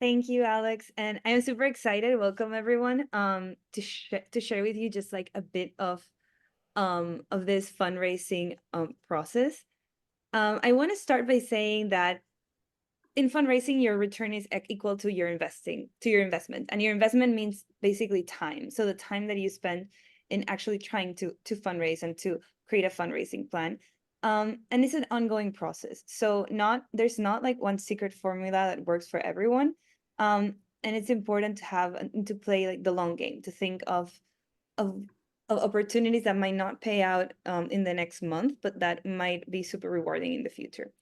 Thank you, Alex. And I am super excited. Welcome everyone. To share with you just like a bit of this fundraising process. I want to start by saying that in fundraising, your return is equal to your investment, and your investment means basically time. So the time that you spend in actually trying to fundraise and to create a fundraising plan. And it's an ongoing process. So not there's not like one secret formula that works for everyone. And it's important to have to play like the long game, to think of of opportunities that might not pay out in the next month, but that might be super rewarding in the future.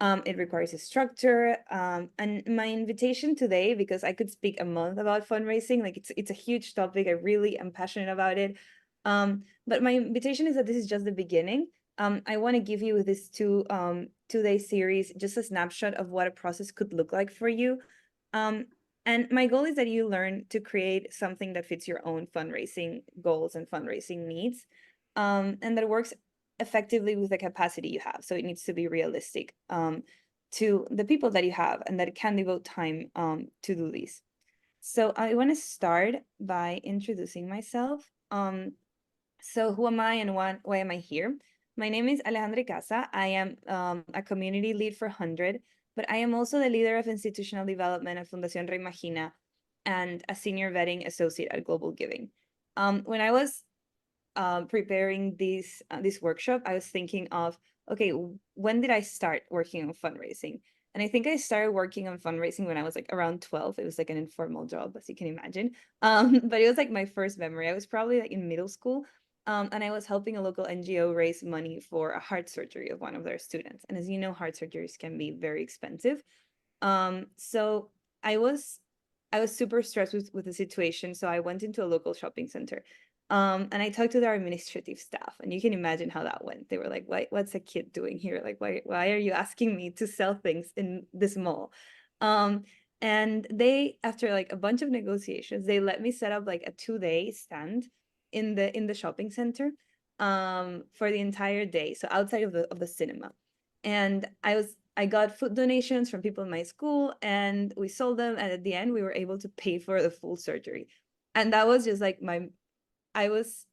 It requires a structure. And my invitation today, because I could speak a month about fundraising, like it's a huge topic. I really am passionate about it. But my invitation is that this is just the beginning. I want to give you with this 2 day series just a snapshot of what a process could look like for you. Um, and my goal is that you learn to create something that fits your own fundraising goals and fundraising needs, and that works effectively with the capacity you have. So it needs to be realistic to the people that you have and that can devote time to do this. So I want to start by introducing myself. So who am I and why am I here? My name is Alejandra Ycaza. I am a community lead for HundrED, but I am also the leader of institutional development at Fundación Reimagina and a senior vetting associate at Global Giving. When I was preparing this workshop, I was thinking of, okay, when did I start working on fundraising? And I think I started working on fundraising when I was like around 12. It was like an informal job, as you can imagine. But it was like my first memory. I was probably like in middle school. And I was helping a local NGO raise money for a heart surgery of one of their students. And as you know, heart surgeries can be very expensive. So I was I was super stressed with the situation. So I went into a local shopping center. And I talked to their administrative staff, and you can imagine how that went. They were like, what's a kid doing here? Like, why are you asking me to sell things in this mall? Um, and they, after like a bunch of negotiations, they let me set up like a 2 day stand in the shopping center for the entire day. So outside of the cinema. And I got food donations from people in my school, and we sold them, and at the end we were able to pay for the full surgery. And that was just like my I was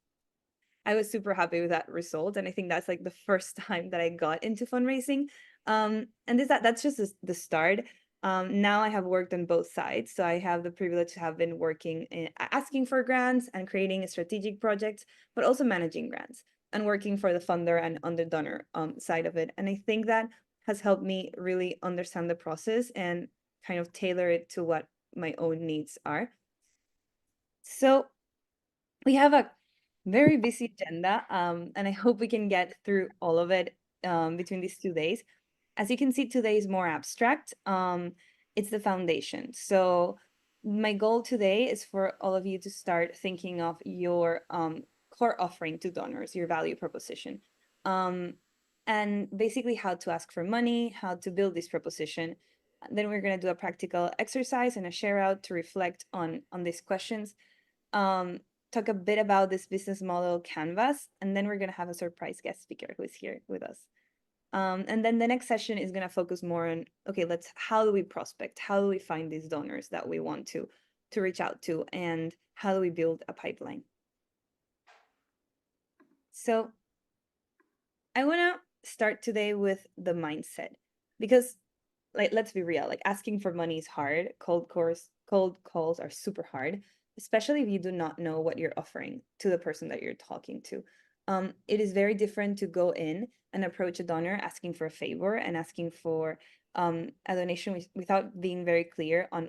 I was super happy with that result, and I think that's like the first time that I got into fundraising. And that's just the start. Now I have worked on both sides, so I have the privilege to have been working in asking for grants and creating strategic projects, but also managing grants and working for the funder and on the donor side of it. And I think that has helped me really understand the process and kind of tailor it to what my own needs are. So we have a very busy agenda, and I hope we can get through all of it between these 2 days. As you can see, today is more abstract. It's the foundation. So my goal today is for all of you to start thinking of your core offering to donors, your value proposition, um, and basically how to ask for money, how to build this proposition. Then we're going to do a practical exercise and a share out to reflect on these questions, um, talk a bit about this business model canvas, and then we're going to have a surprise guest speaker who is here with us. And then the next session is going to focus more on, okay, how do we prospect? How do we find these donors that we want to reach out to? And how do we build a pipeline? So I want to start today with the mindset, because like, let's be real, like asking for money is hard. Cold calls are super hard, especially if you do not know what you're offering to the person that you're talking to. It is very different to go in and approach a donor asking for a favor and asking for a donation without being very clear on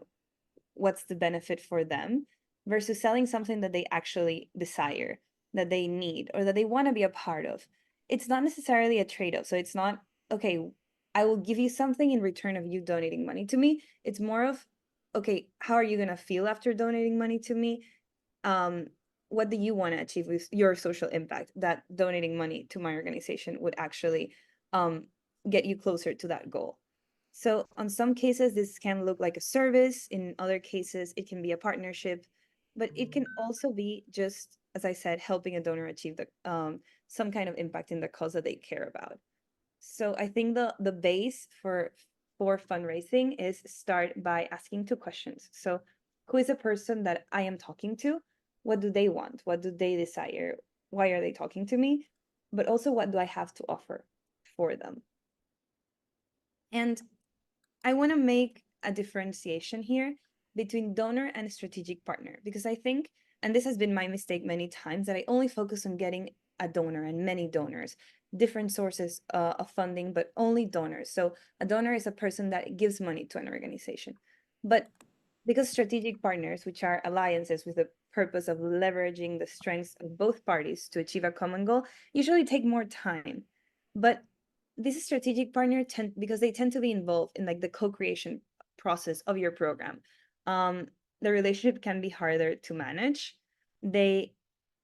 what's the benefit for them, versus selling something that they actually desire, that they need, or that they want to be a part of. It's not necessarily a trade-off. So it's not, okay, I will give you something in return of you donating money to me. It's more of, okay, how are you going to feel after donating money to me? Um, what do you want to achieve with your social impact that donating money to my organization would actually um, get you closer to that goal? So on some cases, this can look like a service. In other cases, it can be a partnership, but it can also be just, as I said, helping a donor achieve some kind of impact in the cause that they care about. So I think the base for fundraising is start by asking two questions. So, who is the person that I am talking to? What do they want? What do they desire? Why are they talking to me? But also, what do I have to offer for them? And I want to make a differentiation here between donor and strategic partner, because I think, and this has been my mistake many times, that I only focus on getting a donor and many donors, different sources of funding, but only donors. So a donor is a person that gives money to an organization. But because strategic partners, which are alliances with the purpose of leveraging the strengths of both parties to achieve a common goal, usually take more time. But this strategic partner because they tend to be involved in like the co-creation process of your program. The relationship can be harder to manage. They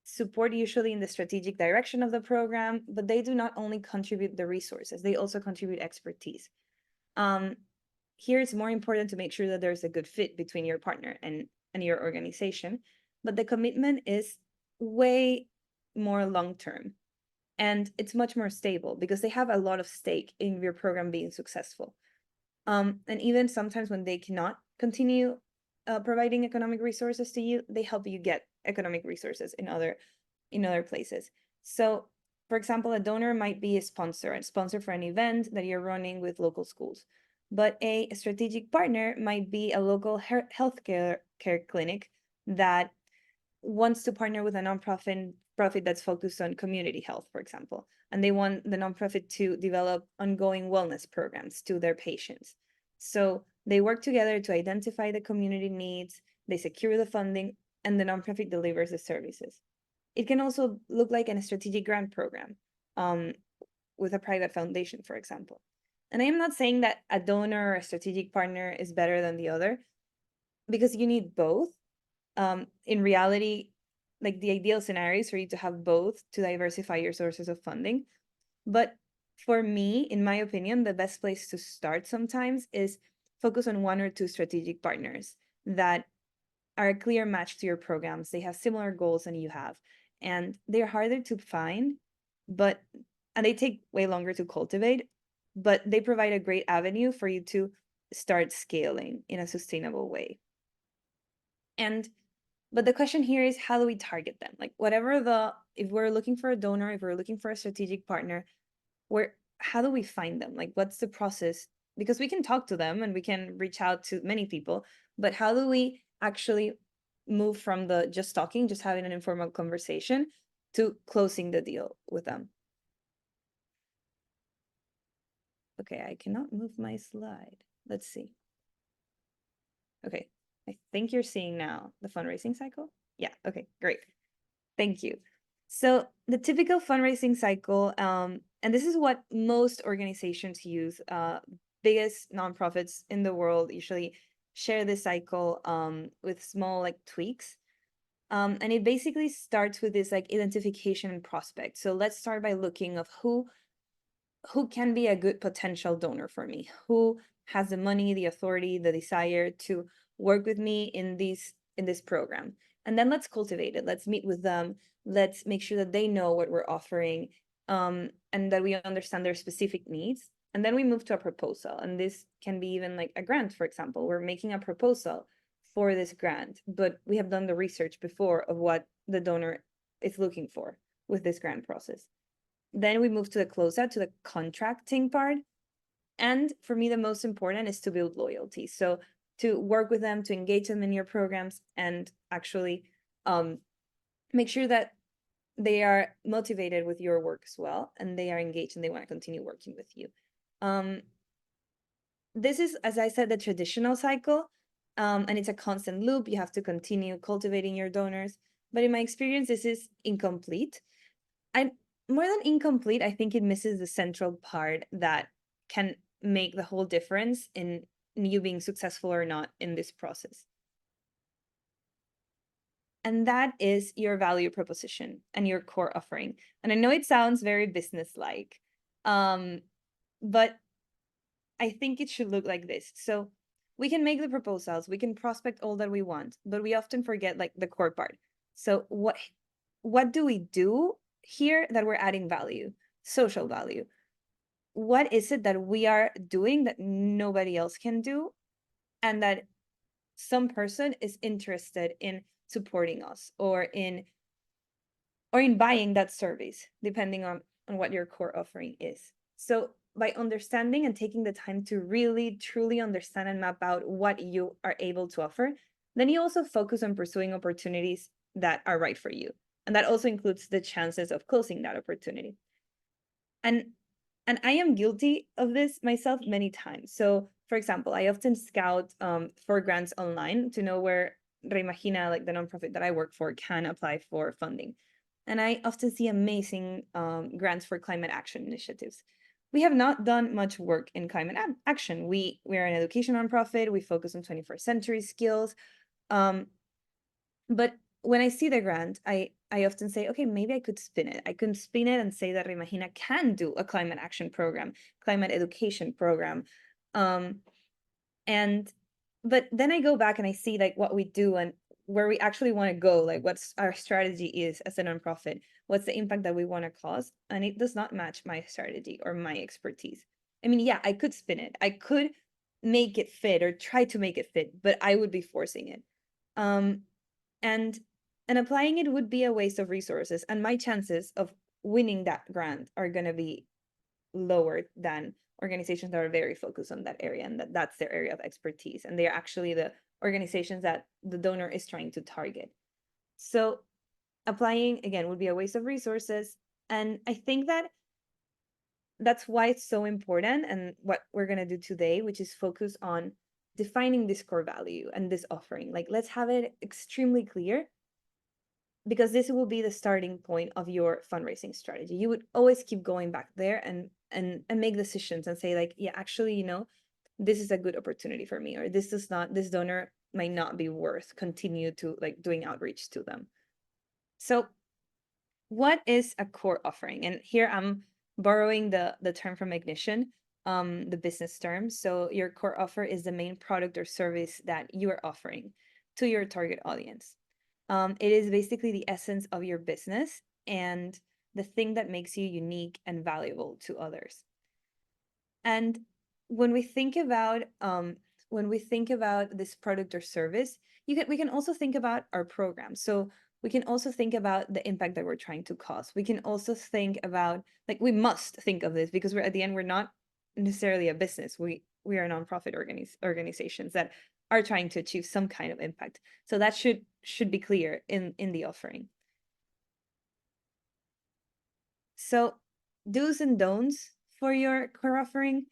support usually in the strategic direction of the program, but they do not only contribute the resources, they also contribute expertise. Here it's more important to make sure that there's a good fit between your partner and your organization, but the commitment is way more long term. And it's much more stable because they have a lot of stake in your program being successful. And even sometimes when they cannot continue providing economic resources to you, they help you get economic resources in other places. So, for example, a donor might be a sponsor for an event that you're running with local schools, but a strategic partner might be a local healthcare clinic that wants to partner with a nonprofit that's focused on community health, for example, and they want the nonprofit to develop ongoing wellness programs to their patients. So they work together to identify the community needs, they secure the funding, and the nonprofit delivers the services. It can also look like a strategic grant program with a private foundation, for example. And I am not saying that a donor or a strategic partner is better than the other, because you need both. In reality, like the ideal scenario is for you to have both to diversify your sources of funding. But for me, in my opinion, the best place to start sometimes is focus on one or two strategic partners that are a clear match to your programs. They have similar goals than you have, and they're harder to find, but and they take way longer to cultivate, but they provide a great avenue for you to start scaling in a sustainable way. And but the question here is, how do we target them? Like if we're looking for a donor, if we're looking for a strategic partner, how do we find them? Like, what's the process? Because we can talk to them and we can reach out to many people, but how do we actually move from the just talking, just having an informal conversation, to closing the deal with them? Okay, I cannot move my slide. Let's see. Okay, I think you're seeing now the fundraising cycle. Yeah, okay, great. Thank you. So the typical fundraising cycle, and this is what most organizations use, biggest nonprofits in the world usually share this cycle with small like tweaks. And it basically starts with this like identification and prospect. So let's start by looking of who can be a good potential donor for me, who has the money, the authority, the desire to work with me in this program. And then let's cultivate it. Let's meet with them. Let's make sure that they know what we're offering, and that we understand their specific needs. And then we move to a proposal. And this can be even like a grant, for example. We're making a proposal for this grant, but we have done the research before of what the donor is looking for with this grant process. Then we move to the closeout, to the contracting part. And for me, the most important is to build loyalty. So to work with them, to engage them in your programs, and actually make sure that they are motivated with your work as well, and they are engaged and they want to continue working with you. This is, as I said, the traditional cycle, and it's a constant loop. You have to continue cultivating your donors. But in my experience, this is incomplete. More than incomplete, I think it misses the central part that can make the whole difference in you being successful or not in this process. And that is your value proposition and your core offering. And I know it sounds very business-like, but I think it should look like this. So we can make the proposals, we can prospect all that we want, but we often forget like the core part. So what do we do here that we're adding value, social value? what is it that we are doing that nobody else can do, and that some person is interested in supporting us or in buying that service, depending on what your core offering is. So by understanding and taking the time to really truly understand and map out what you are able to offer, then you also focus on pursuing opportunities that are right for you, and that also includes the chances of closing that opportunity. And I am guilty of this myself many times. So for example, I often scout for grants online to know where Reimagina, like the nonprofit that I work for, can apply for funding. And I often see amazing grants for climate action initiatives. We have not done much work in climate action. We are an education nonprofit. We focus on 21st century skills. Um, but when I see the grant, I often say, okay, maybe I could spin it. I could spin it and say that Reimagina can do a climate action program, climate education program. Um, and but then I go back and I see like what we do and where we actually want to go, like what's our strategy is as a nonprofit, what's the impact that we want to cause, and it does not match my strategy or my expertise. I mean, yeah, I could spin it. I could make it fit or try to make it fit, but I would be forcing it. Um, and and applying it would be a waste of resources, and my chances of winning that grant are going to be lower than organizations that are very focused on that area, and that's their area of expertise, and they're actually the organizations that the donor is trying to target. So applying again would be a waste of resources, and I think that that's why it's so important, and what we're going to do today, which is focus on defining this core value and this offering. Like, let's have it extremely clear, because this will be the starting point of your fundraising strategy. You would always keep going back there and make decisions and say like, yeah, actually, this is a good opportunity for me, or this donor might not be worth continue to like doing outreach to them. So what is a core offering? And here I'm borrowing the term from Ignition, the business term. So your core offer is the main product or service that you are offering to your target audience. It is basically the essence of your business and the thing that makes you unique and valuable to others. And when we think about this product or service, we can also think about our program. So we can also think about the impact that we're trying to cause. We can also think about, like, we must think of this because we're at the end, we're not necessarily a business. We are nonprofit organizations that are trying to achieve some kind of impact. So that should be clear in the offering. So do's and don'ts for your core offering,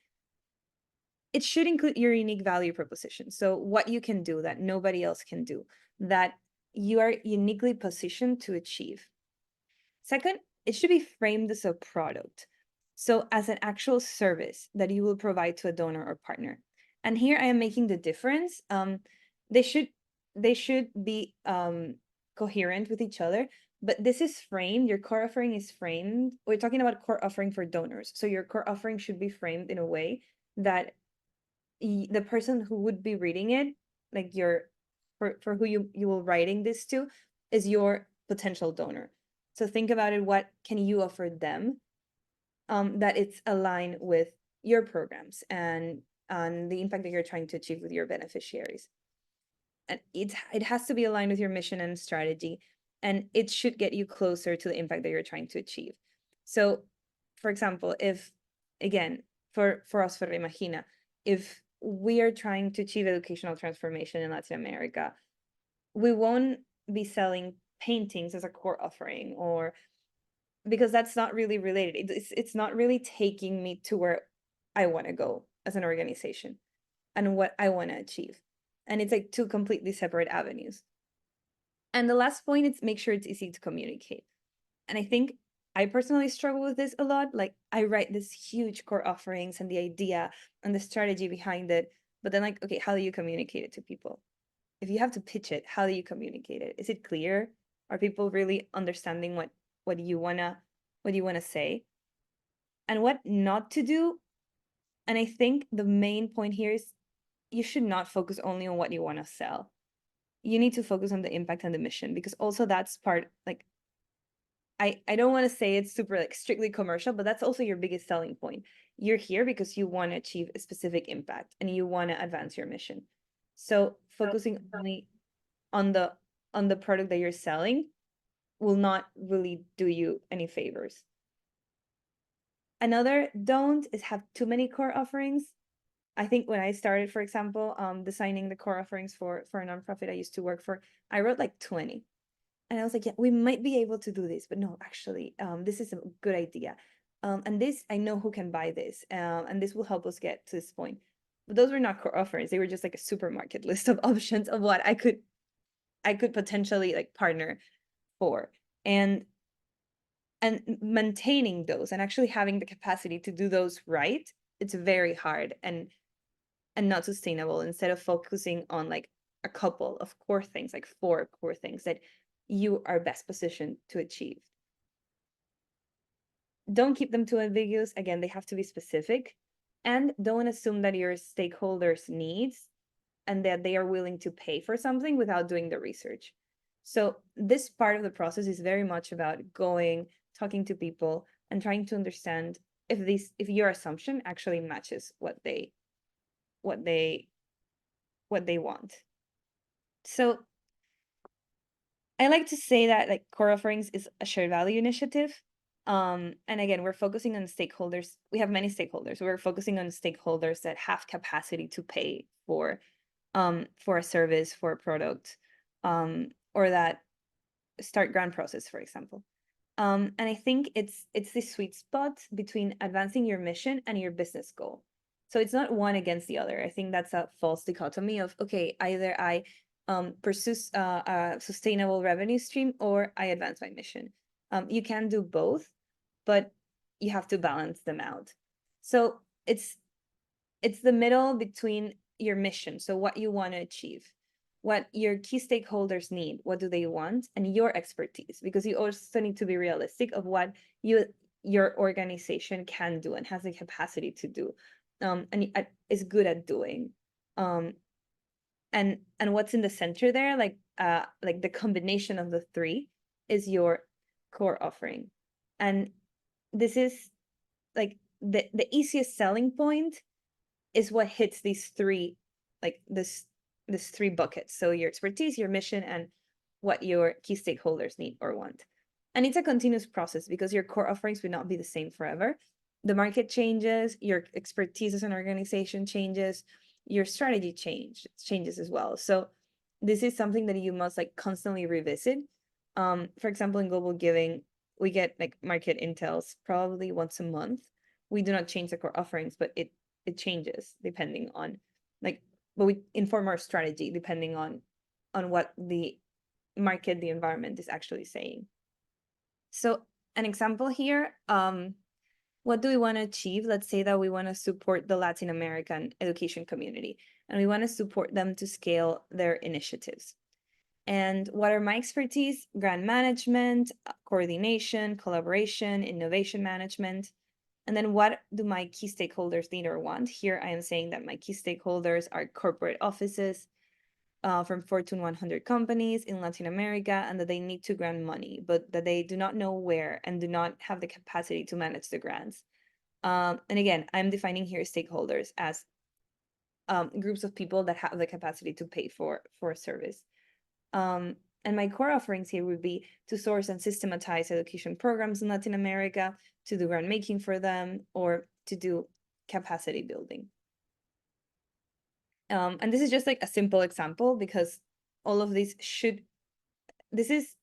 it should include your unique value proposition. So what you can do that nobody else can do, that you are uniquely positioned to achieve. Second, it should be framed as a product. So as an actual service that you will provide to a donor or partner. And here I am making the difference. They should be coherent with each other, but this is framed. Your core offering is framed. We're talking about core offering for donors. So your core offering should be framed in a way that the person who would be reading it, like for who you will writing this to, is your potential donor. So think about it, what can you offer them that it's aligned with your programs and the impact that you're trying to achieve with your beneficiaries. And it has to be aligned with your mission and strategy, and it should get you closer to the impact that you're trying to achieve. So for example, if again, for us, for Reimagina, if we are trying to achieve educational transformation in Latin America, we won't be selling paintings as a core offering, or because that's not really related. It's not really taking me to where I want to go as an organization and what I want to achieve. And it's like two completely separate avenues. And the last point is make sure it's easy to communicate. And I think I personally struggle with this a lot. Like, I write this huge core offerings and the idea and the strategy behind it, but then like, okay, how do you communicate it to people? If you have to pitch it, how do you communicate it? Is it clear? Are people really understanding what you wanna say? And what not to do? And I think the main point here is you should not focus only on what you want to sell. You need to focus on the impact and the mission, because also that's part, like, I don't want to say it's super like strictly commercial, but that's also your biggest selling point. You're here because you want to achieve a specific impact and you want to advance your mission. So focusing only on the product that you're selling will not really do you any favors. Another don't is have too many core offerings. I think when I started, for example, designing the core offerings for a nonprofit I used to work for, I wrote like 20. And I was like, yeah, we might be able to do this, but no, actually, this is a good idea. And this, I know who can buy this, and this will help us get to this point. But those were not core offerings. They were just like a supermarket list of options of what I could potentially like partner for. And maintaining those and actually having the capacity to do those right, it's very hard and not sustainable, instead of focusing on like a couple of core things, like 4 core things that you are best positioned to achieve. Don't keep them too ambiguous. Again, they have to be specific, and don't assume that your stakeholders needs and that they are willing to pay for something without doing the research. So this part of the process is very much about going, talking to people, and trying to understand if your assumption actually matches what they want. So I like to say that like core offerings is a shared value initiative. And again, we're focusing on stakeholders. We have many stakeholders. We're focusing on stakeholders that have capacity to pay for a service, for a product, or that start grant process, for example. And I think it's the sweet spot between advancing your mission and your business goal. So it's not one against the other. I think that's a false dichotomy of, okay, either I pursue a sustainable revenue stream or I advance my mission. You can do both, but you have to balance them out. So it's the middle between your mission, so what you want to achieve, what your key stakeholders need, what do they want, and your expertise, because you also need to be realistic of what your organization can do and has the capacity to do, and is good at doing. And what's in the center there, like the combination of the 3 is your core offering. And this is like the easiest selling point is what hits these 3, like this 3 buckets. So your expertise, your mission, and what your key stakeholders need or want. And it's a continuous process because your core offerings will not be the same forever. The market changes, your expertise as an organization changes, your strategy changes as well. So this is something that you must like constantly revisit. For example, in global giving, we get like market intels probably once a month. We do not change the core offerings, but it changes depending on like, but we inform our strategy depending on what the market, the environment is actually saying. So an example here, what do we want to achieve? Let's say that we want to support the Latin American education community and we want to support them to scale their initiatives. And what are my expertise? Grant management, coordination, collaboration, innovation management. And then what do my key stakeholders need or want? Here I am saying that my key stakeholders are corporate offices from Fortune 100 companies in Latin America, and that they need to grant money, but that they do not know where and do not have the capacity to manage the grants. And again, I'm defining here stakeholders as groups of people that have the capacity to pay for a service. And my core offerings here would be to source and systematize education programs in Latin America, to do grant making for them, or to do capacity building. And this is just like a simple example because all of this is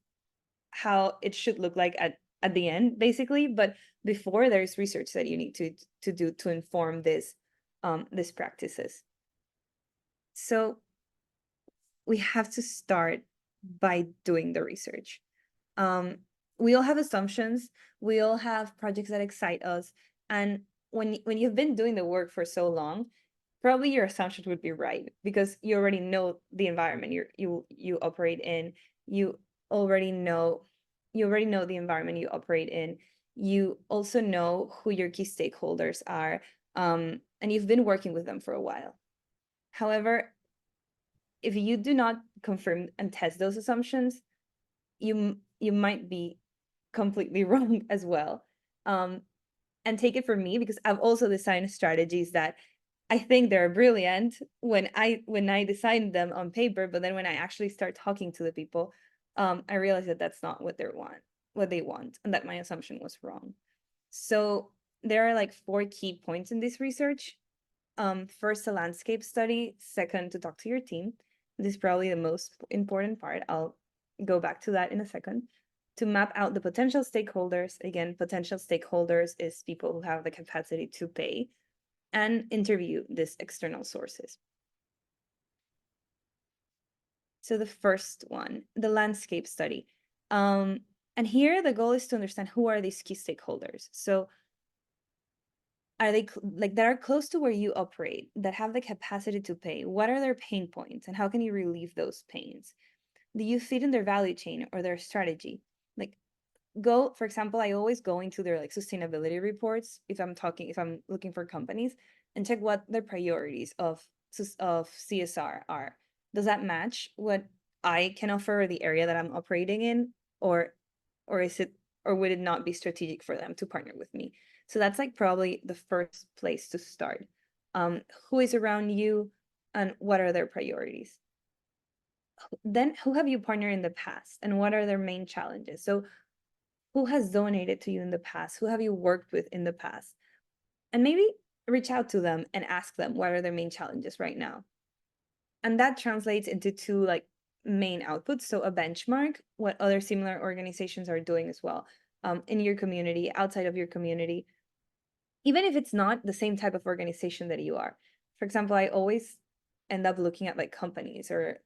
how it should look like at the end, basically. But before, there's research that you need to do to inform these practices. So we have to start by doing the research. We all have assumptions. We all have projects that excite us. And when you've been doing the work for so long, probably your assumptions would be right because you already know the environment you operate in. You already know the environment you operate in. You also know who your key stakeholders are, and you've been working with them for a while. However, if you do not confirm and test those assumptions, you might be completely wrong as well. And take it from me, because I've also designed strategies that I think they're brilliant when I design them on paper, but then when I actually start talking to the people, I realize that that's not what they want, and that my assumption was wrong. So there are like 4 key points in this research. First, a landscape study. Second, to talk to your team. This is probably the most important part. I'll go back to that in a second. To map out the potential stakeholders. Again, potential stakeholders is people who have the capacity to pay, and interview these external sources. So the first one, the landscape study. And here the goal is to understand who are these key stakeholders. So are they like that are close to where you operate, that have the capacity to pay? What are their pain points and how can you relieve those pains? Do you fit in their value chain or their strategy? Like, go, for example, I always go into their like sustainability reports if I'm looking for companies, and check what their priorities of CSR are. Does that match what I can offer, or the area that I'm operating in, or is it, or would it not be strategic for them to partner with me? So that's like probably the first place to start. Who is around you and what are their priorities? Then who have you partnered in the past and what are their main challenges? So who has donated to you in the past? Who have you worked with in the past? And maybe reach out to them and ask them what are their main challenges right now. And that translates into 2 like main outputs. So a benchmark, what other similar organizations are doing as well, in your community, outside of your community, even if it's not the same type of organization that you are. For example, I always end up looking at like companies or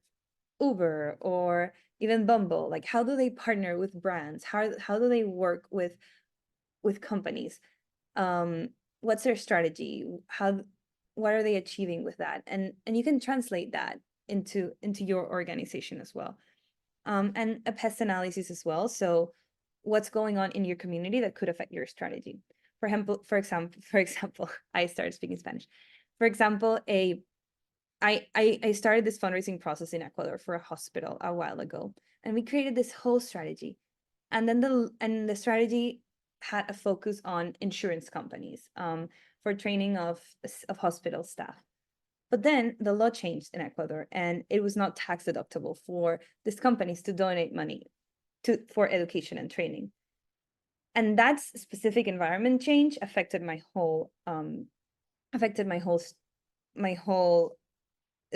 Uber or even Bumble. Like, how do they partner with brands? How do they work with companies? What's their strategy? What are they achieving with that? And you can translate that into your organization as well. And a pest analysis as well. So what's going on in your community that could affect your strategy? For example, I started speaking Spanish. For example, I started this fundraising process in Ecuador for a hospital a while ago, and we created this whole strategy. And then the strategy had a focus on insurance companies, for training of hospital staff. But then the law changed in Ecuador, and it was not tax deductible for these companies to donate money for education and training. And that specific environment change affected my whole my whole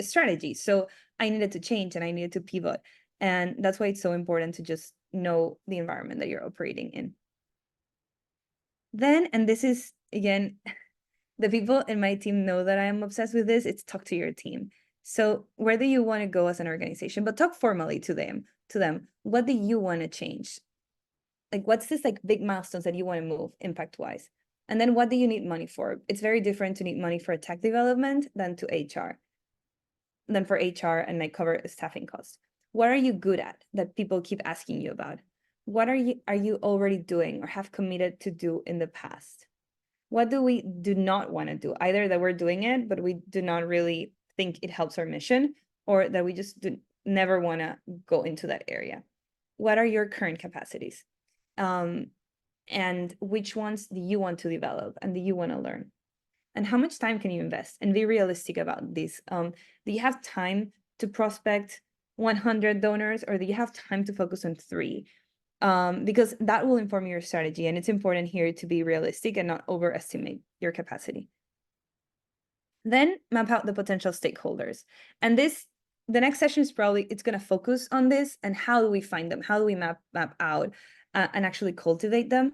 strategy. So I needed to change and I needed to pivot. And that's why it's so important to just know the environment that you're operating in. Then, and this is again, the people in my team know that I am obsessed with this, it's talk to your team. So where do you want to go as an organization? But talk formally to them. What do you want to change? Like, what's this like big milestones that you want to move impact wise? And then what do you need money for? It's very different to need money for tech development than for HR and like cover staffing costs. What are you good at that people keep asking you about? What are you already doing or have committed to do in the past? What do we do not want to do? Either that we're doing it, but we do not really think it helps our mission, or that we just never want to go into that area. What are your current capacities? And which ones do you want to develop and do you want to learn? And how much time can you invest? And be realistic about this. Do you have time to prospect 100 donors, or do you have time to focus on 3? Because that will inform your strategy. And it's important here to be realistic and not overestimate your capacity. Then map out the potential stakeholders. And the next session is probably, it's going to focus on this and how do we find them? How do we map out and actually cultivate them?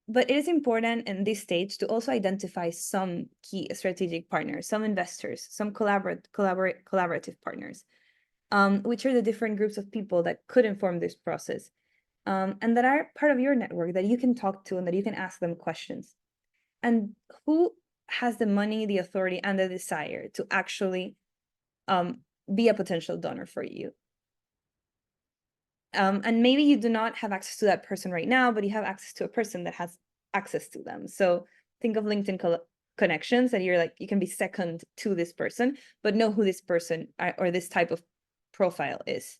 But it is important in this stage to also identify some key strategic partners, some investors, some collaborative partners, which are the different groups of people that could inform this process, and that are part of your network that you can talk to and that you can ask them questions. And who has the money, the authority, and the desire to actually be a potential donor for you? And maybe you do not have access to that person right now, but you have access to a person that has access to them. So think of LinkedIn connections that you're like, you can be second to this person, but know who this person or this type of profile is.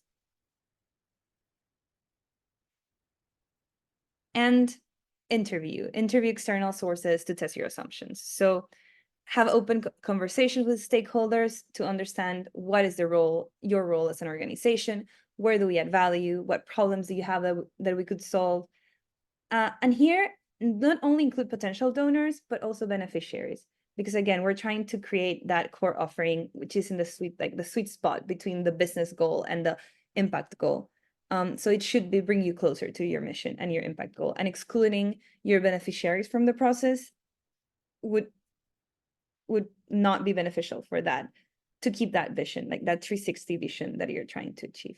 And interview external sources to test your assumptions. So have open conversations with stakeholders to understand what is your role as an organization, where do we add value, what problems do you have that we could solve. And here, not only include potential donors, but also beneficiaries. Because again, we're trying to create that core offering, which is in the sweet spot between the business goal and the impact goal. So it should bring you closer to your mission and your impact goal. And excluding your beneficiaries from the process would not be beneficial for that, to keep that vision, like that 360 vision that you're trying to achieve.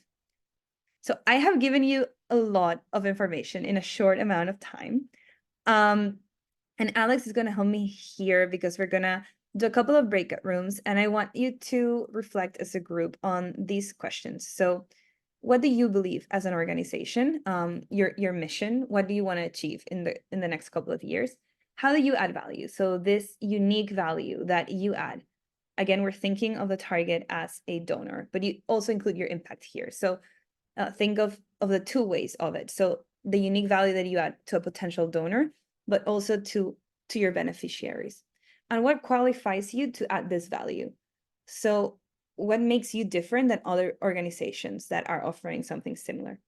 So I have given you a lot of information in a short amount of time. And Alex is going to help me here because we're going to do a couple of breakout rooms, and I want you to reflect as a group on these questions. So what do you believe as an organization, your mission? What do you want to achieve in the next couple of years? How do you add value? So this unique value that you add. Again, we're thinking of the target as a donor, but you also include your impact here. So think of the two ways of it. So the unique value that you add to a potential donor, but also to your beneficiaries. And what qualifies you to add this value? So what makes you different than other organizations that are offering something similar?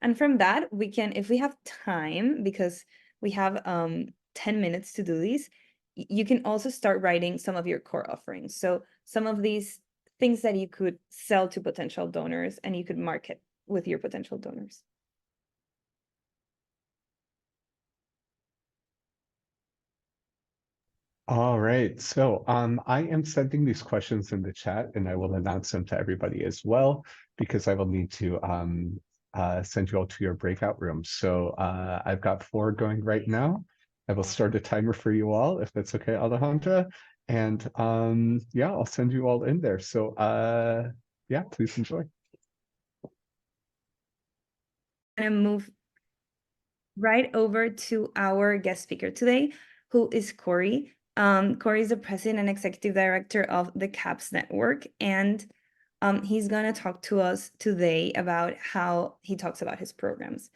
And from that, we can, if we have time, because we have 10 minutes to do these, you can also start writing some of your core offerings. So some of these things that you could sell to potential donors and you could market with your potential donors. All right. So I am sending these questions in the chat, and I will announce them to everybody as well, because I will need to send you all to your breakout rooms. So I've got 4 going right now. I will start a timer for you all, if that's okay, Alejandra. And yeah, I'll send you all in there. So yeah, please enjoy. I'm going to move right over to our guest speaker today, who is Corey. Corey is the president and executive director of the CAPS Network, and he's going to talk to us today about how he talks about his programs.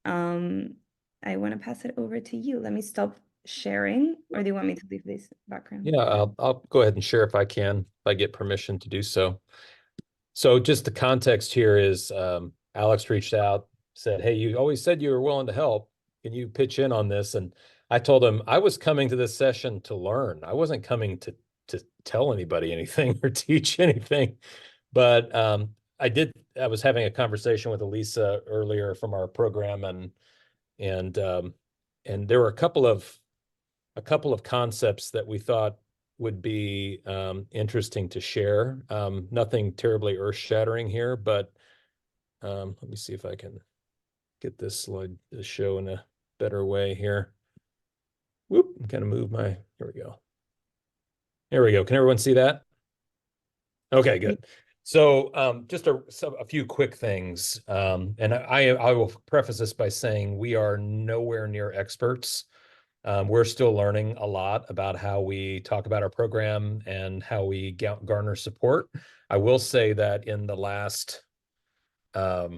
I want to pass it over to you. Let me stop sharing, or do you want me to leave this background? Yeah, I'll go ahead and share if I can, if I get permission to do so. So just the context here is Alex reached out, said, hey, you always said you were willing to help. Can you pitch in on this? And I told him I was coming to this session to learn. I wasn't coming to tell anybody anything or teach anything. But I was having a conversation with Elisa earlier from our program, and there were a couple of concepts that we thought would be interesting to share. Nothing terribly earth-shattering here, but let me see if I can get this slide to show in a better way here. Whoop, I'm gonna move my, here we go. There we go. Can everyone see that? Okay, good. So just a few quick things. And I will preface this by saying we are nowhere near experts. We're still learning a lot about how we talk about our program and how we garner support. I will say that in the last, I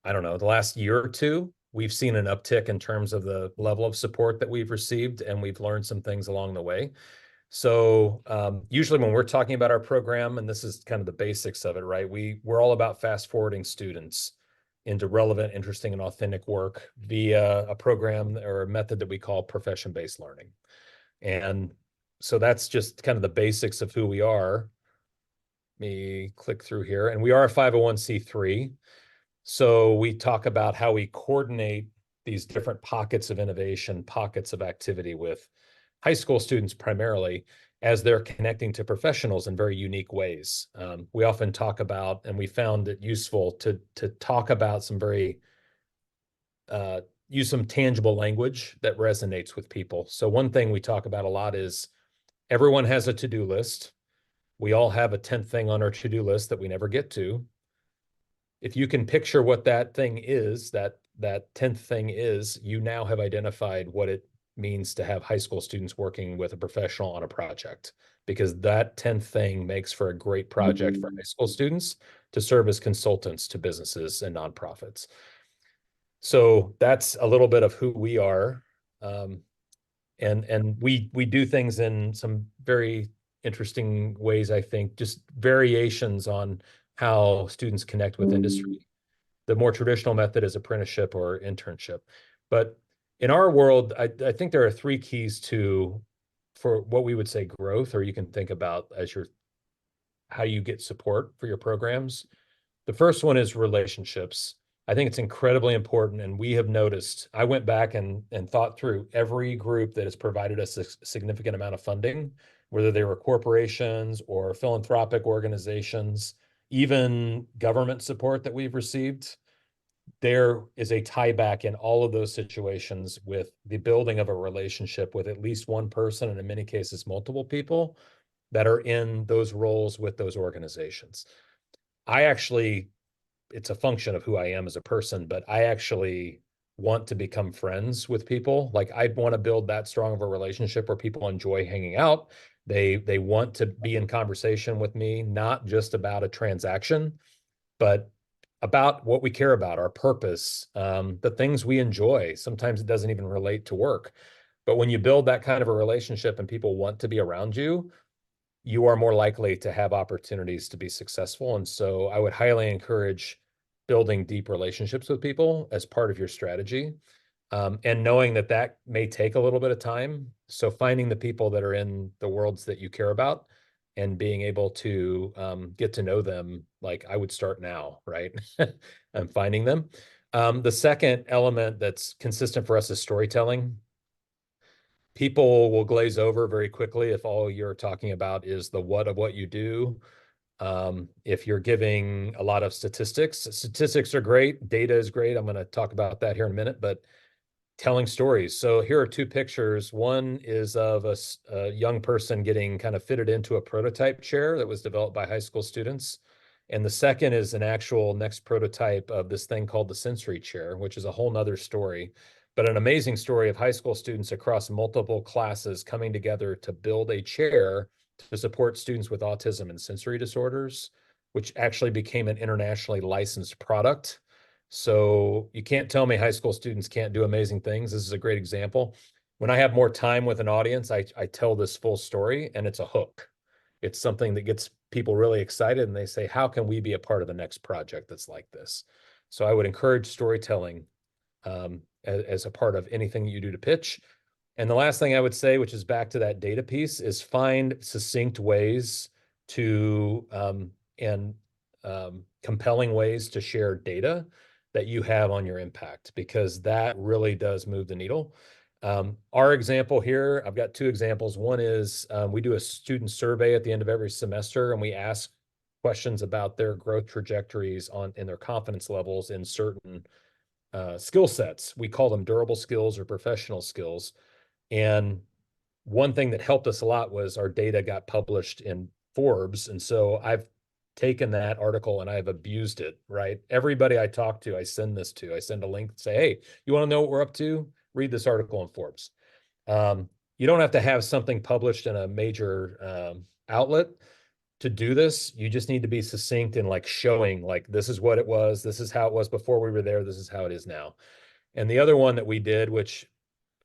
don't know, the last year or two, we've seen an uptick in terms of the level of support that we've received, and we've learned some things along the way. So usually when we're talking about our program, and this is kind of the basics of it, right? We're all about fast forwarding students into relevant, interesting, and authentic work via a program or a method that we call profession-based learning. And so that's just kind of the basics of who we are. Let me click through here. And we are a 501c3. So we talk about how we coordinate these different pockets of innovation, pockets of activity with high school students primarily, as they're connecting to professionals in very unique ways. We often talk about, and we found it useful to talk about some use some tangible language that resonates with people. So one thing we talk about a lot is everyone has a to-do list. We all have a 10th thing on our to-do list that we never get to. If you can picture what that thing is, that 10th thing is, you now have identified what it means to have high school students working with a professional on a project, because that 10th thing makes for a great project for high school students to serve as consultants to businesses and nonprofits. So that's a little bit of who we are. Um, and we do things in some very interesting ways, I think, just variations on how students connect with industry. The more traditional method is apprenticeship or internship. But in our world, I think there are three keys for what we would say growth, or you can think about as how you get support for your programs. The first one is relationships. I think it's incredibly important. And we have noticed, I went back and thought through every group that has provided us a significant amount of funding, whether they were corporations or philanthropic organizations, even government support that we've received. There is a tie back in all of those situations with the building of a relationship with at least one person, and in many cases, multiple people that are in those roles with those organizations. I actually, it's a function of who I am as a person, but I actually want to become friends with people. Like I want to build that strong of a relationship where people enjoy hanging out. They want to be in conversation with me, not just about a transaction, but about what we care about, our purpose, the things we enjoy. Sometimes it doesn't even relate to work. But when you build that kind of a relationship and people want to be around you, you are more likely to have opportunities to be successful. And so I would highly encourage building deep relationships with people as part of your strategy. And knowing that that may take a little bit of time. So finding the people that are in the worlds that you care about and being able to get to know them, like I would start now, right? And finding them. The second element that's consistent for us is storytelling. People will glaze over very quickly if all you're talking about is the what of what you do. If you're giving a lot of statistics are great, data is great. I'm going to talk about that here in a minute, but telling stories. So here are two pictures. One is of a young person getting kind of fitted into a prototype chair that was developed by high school students. And the second is an actual next prototype of this thing called the sensory chair, which is a whole nother story, but an amazing story of high school students across multiple classes coming together to build a chair to support students with autism and sensory disorders, which actually became an internationally licensed product. So you can't tell me high school students can't do amazing things. This is a great example. When I have more time with an audience, I tell this full story and it's a hook. It's something that gets people really excited and they say, how can we be a part of the next project that's like this? So I would encourage storytelling as a part of anything you do to pitch. And the last thing I would say, which is back to that data piece, is find succinct ways to and compelling ways to share data that you have on your impact, because that really does move the needle. Our example here, I've got two examples. One is we do a student survey at the end of every semester, and we ask questions about their growth trajectories in their confidence levels in certain skill sets. We call them durable skills or professional skills. And one thing that helped us a lot was our data got published in Forbes. And so I've taken that article and I've abused it, right? Everybody I talk to, I send this to. I send a link, say, hey, you want to know what we're up to? Read this article in Forbes. You don't have to have something published in a major outlet to do this. You just need to be succinct in like showing like this is what it was, this is how it was before we were there, this is how it is now. And the other one that we did, which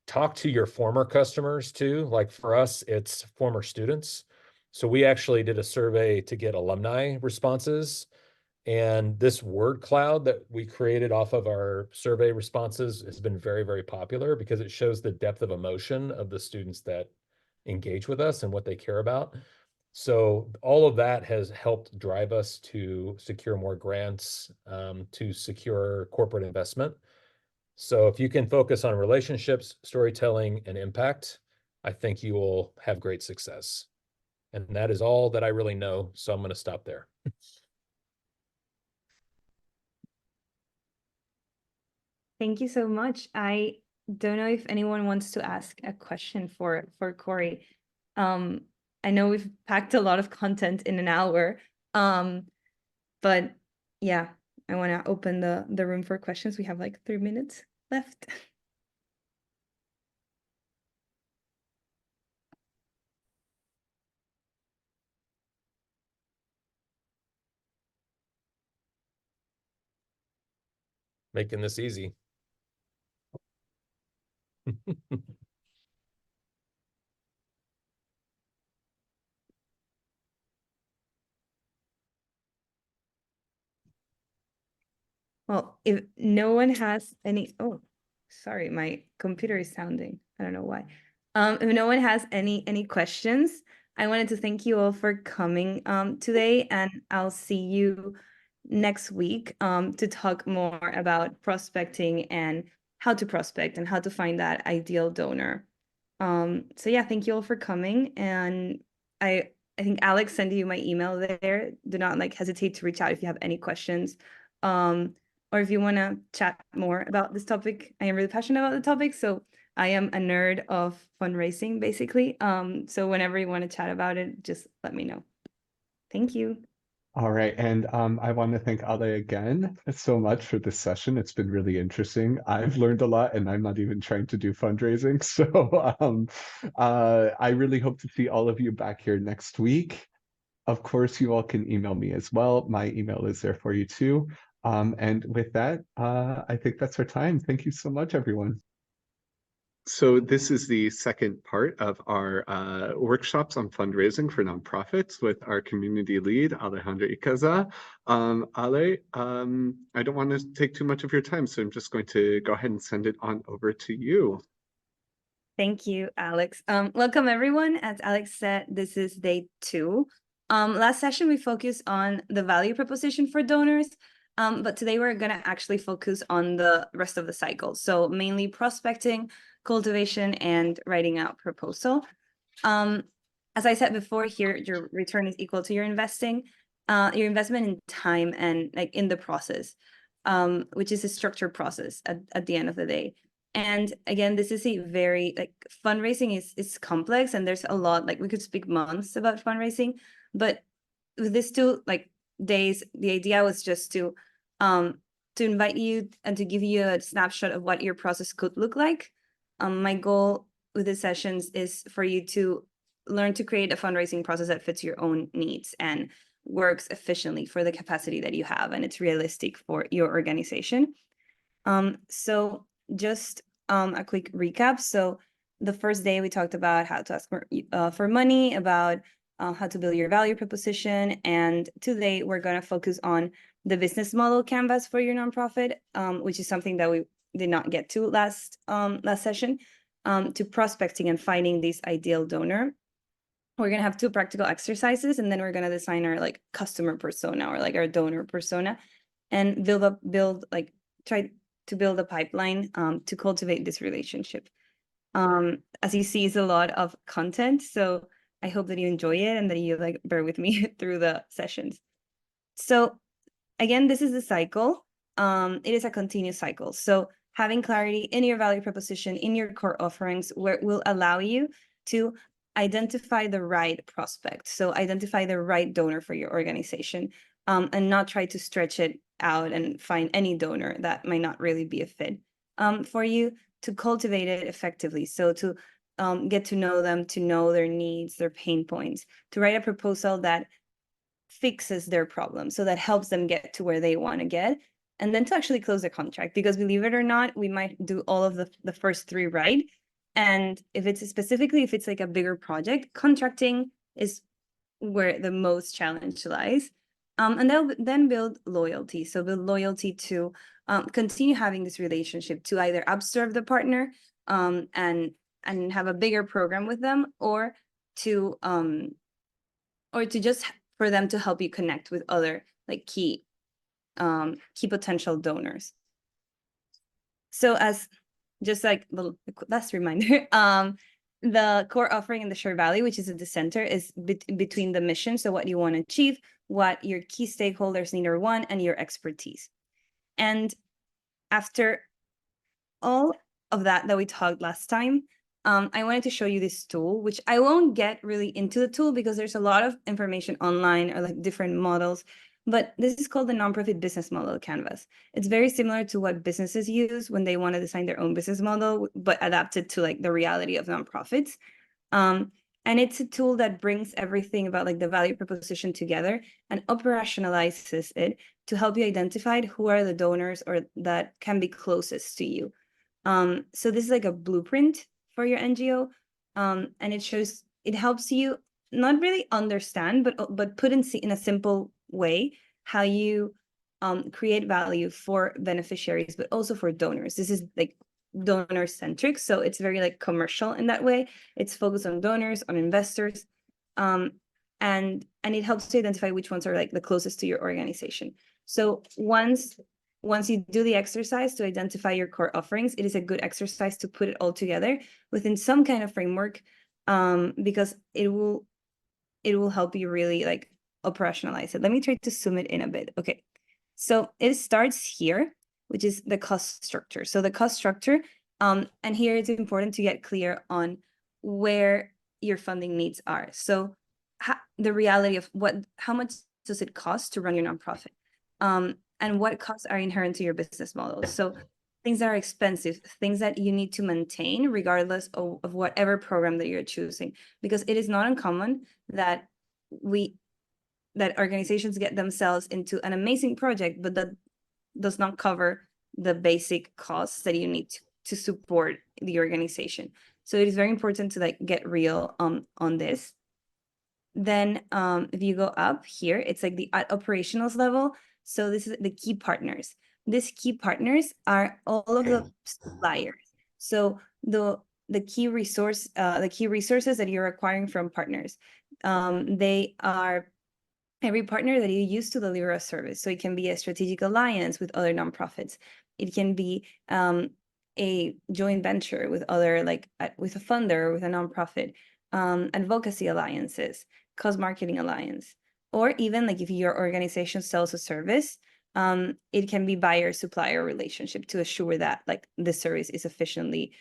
talk to your former customers too. Like for us, it's former students. So we actually did a survey to get alumni responses. And this word cloud that we created off of our survey responses has been very, very popular because it shows the depth of emotion of the students that engage with us and what they care about. So all of that has helped drive us to secure more grants, to secure corporate investment. So if you can focus on relationships, storytelling, and impact, I think you will have great success. And that is all that I really know. So I'm going to stop there. Thank you so much. I don't know if anyone wants to ask a question for Corey. I know we've packed a lot of content in an hour, but yeah, I want to open the room for questions. We have like 3 minutes left. Making this easy. Well, if no one has any, oh, sorry, my computer is sounding. I don't know why. If no one has any questions, I wanted to thank you all for coming today, and I'll see you next week to talk more about prospecting and how to prospect and how to find that ideal donor. So yeah, thank you all for coming, and I think Alex sent you my email there. Do not hesitate to reach out if you have any questions. Or if you want to chat more about this topic. I am really passionate about the topic, so I am a nerd of fundraising, basically. So whenever you want to chat about it, just let me know. Thank you. All right, and I want to thank Ale again so much for this session. It's been really interesting. I've learned a lot, and I'm not even trying to do fundraising. So I really hope to see all of you back here next week. Of course, you all can email me as well. My email is there for you too. And with that, I think that's our time. Thank you so much, everyone. So this is the second part of our workshops on fundraising for nonprofits with our community lead, Alejandra Ycaza. Ale, I don't want to take too much of your time, so I'm just going to go ahead and send it on over to you. Thank you, Alex. Welcome, everyone. As Alex said, this is day 2. Last session, we focused on the value proposition for donors, but today we're going to actually focus on the rest of the cycle. So mainly prospecting, cultivation, and writing out proposal. As I said before, here your return is equal to your investment in time and in the process, which is a structured process at the end of the day. And again, this is a very fundraising is complex, and there's a lot, we could speak months about fundraising, but with these 2 days, the idea was just to invite you and to give you a snapshot of what your process could look like. My goal with the sessions is for you to learn to create a fundraising process that fits your own needs and works efficiently for the capacity that you have, and it's realistic for your organization. So just a quick recap. So the first day we talked about how to ask for money, about how to build your value proposition, and today we're going to focus on the business model canvas for your nonprofit, which is something that we did not get to last session, to prospecting and finding this ideal donor. We're going to have 2 practical exercises, and then we're going to design our customer persona, or our donor persona, and try to build a pipeline to cultivate this relationship. As you see, it's a lot of content, so I hope that you enjoy it and that you bear with me through the sessions. So again, this is the cycle. It is a continuous cycle. So having clarity in your value proposition, in your core offerings, will allow you to identify the right prospect. So identify the right donor for your organization, and not try to stretch it out and find any donor that might not really be a fit for you, to cultivate it effectively. So to get to know them, to know their needs, their pain points, to write a proposal that fixes their problem, so that helps them get to where they want to get, and then to actually close the contract. Because believe it or not, we might do all of the first 3 right, and if it's a bigger project, contracting is where the most challenge lies. And they'll then build loyalty. So build loyalty to continue having this relationship, to either observe the partner and have a bigger program with them, or to just for them to help you connect with other key potential donors. So as just the last reminder, the core offering in the shared value, which is at the center, is between the mission, so what you want to achieve, what your key stakeholders need or want, and your expertise. And after all of that we talked last time, I wanted to show you this tool, which I won't get really into the tool because there's a lot of information online, or different models, but this is called the Nonprofit Business Model Canvas. It's very similar to what businesses use when they want to design their own business model, but adapted to the reality of nonprofits. And it's a tool that brings everything about the value proposition together and operationalizes it to help you identify who are the donors or that can be closest to you. So this is like a blueprint for your NGO, and it helps you not really understand, but put in a simple way how you create value for beneficiaries, but also for donors. This is like donor centric, so it's very like commercial in that way. It's focused on donors, on investors, and it helps to identify which ones are like the closest to your organization. So once you do the exercise to identify your core offerings, it is a good exercise to put it all together within some kind of framework, because it will help you really like operationalize it. Let me try to zoom it in a bit. Okay, so it starts here, which is the cost structure. So the cost structure, and here it's important to get clear on where your funding needs are. So the reality of how much does it cost to run your nonprofit, and what costs are inherent to your business model. So things that are expensive, things that you need to maintain regardless of whatever program that you're choosing, because it is not uncommon that organizations get themselves into an amazing project, but that does not cover the basic costs that you need to support the organization. So it is very important to like get real on this. Then if you go up here, it's like the at operationals level. So this is the key partners. These key partners are all of the suppliers. So the key resources that you're acquiring from partners. They are every partner that you use to deliver a service. So it can be a strategic alliance with other nonprofits. It can be a joint venture with other, like with a funder or with a nonprofit, advocacy alliances, cause marketing alliance, or even like if your organization sells a service, it can be buyer-supplier relationship to assure that like the service is efficiently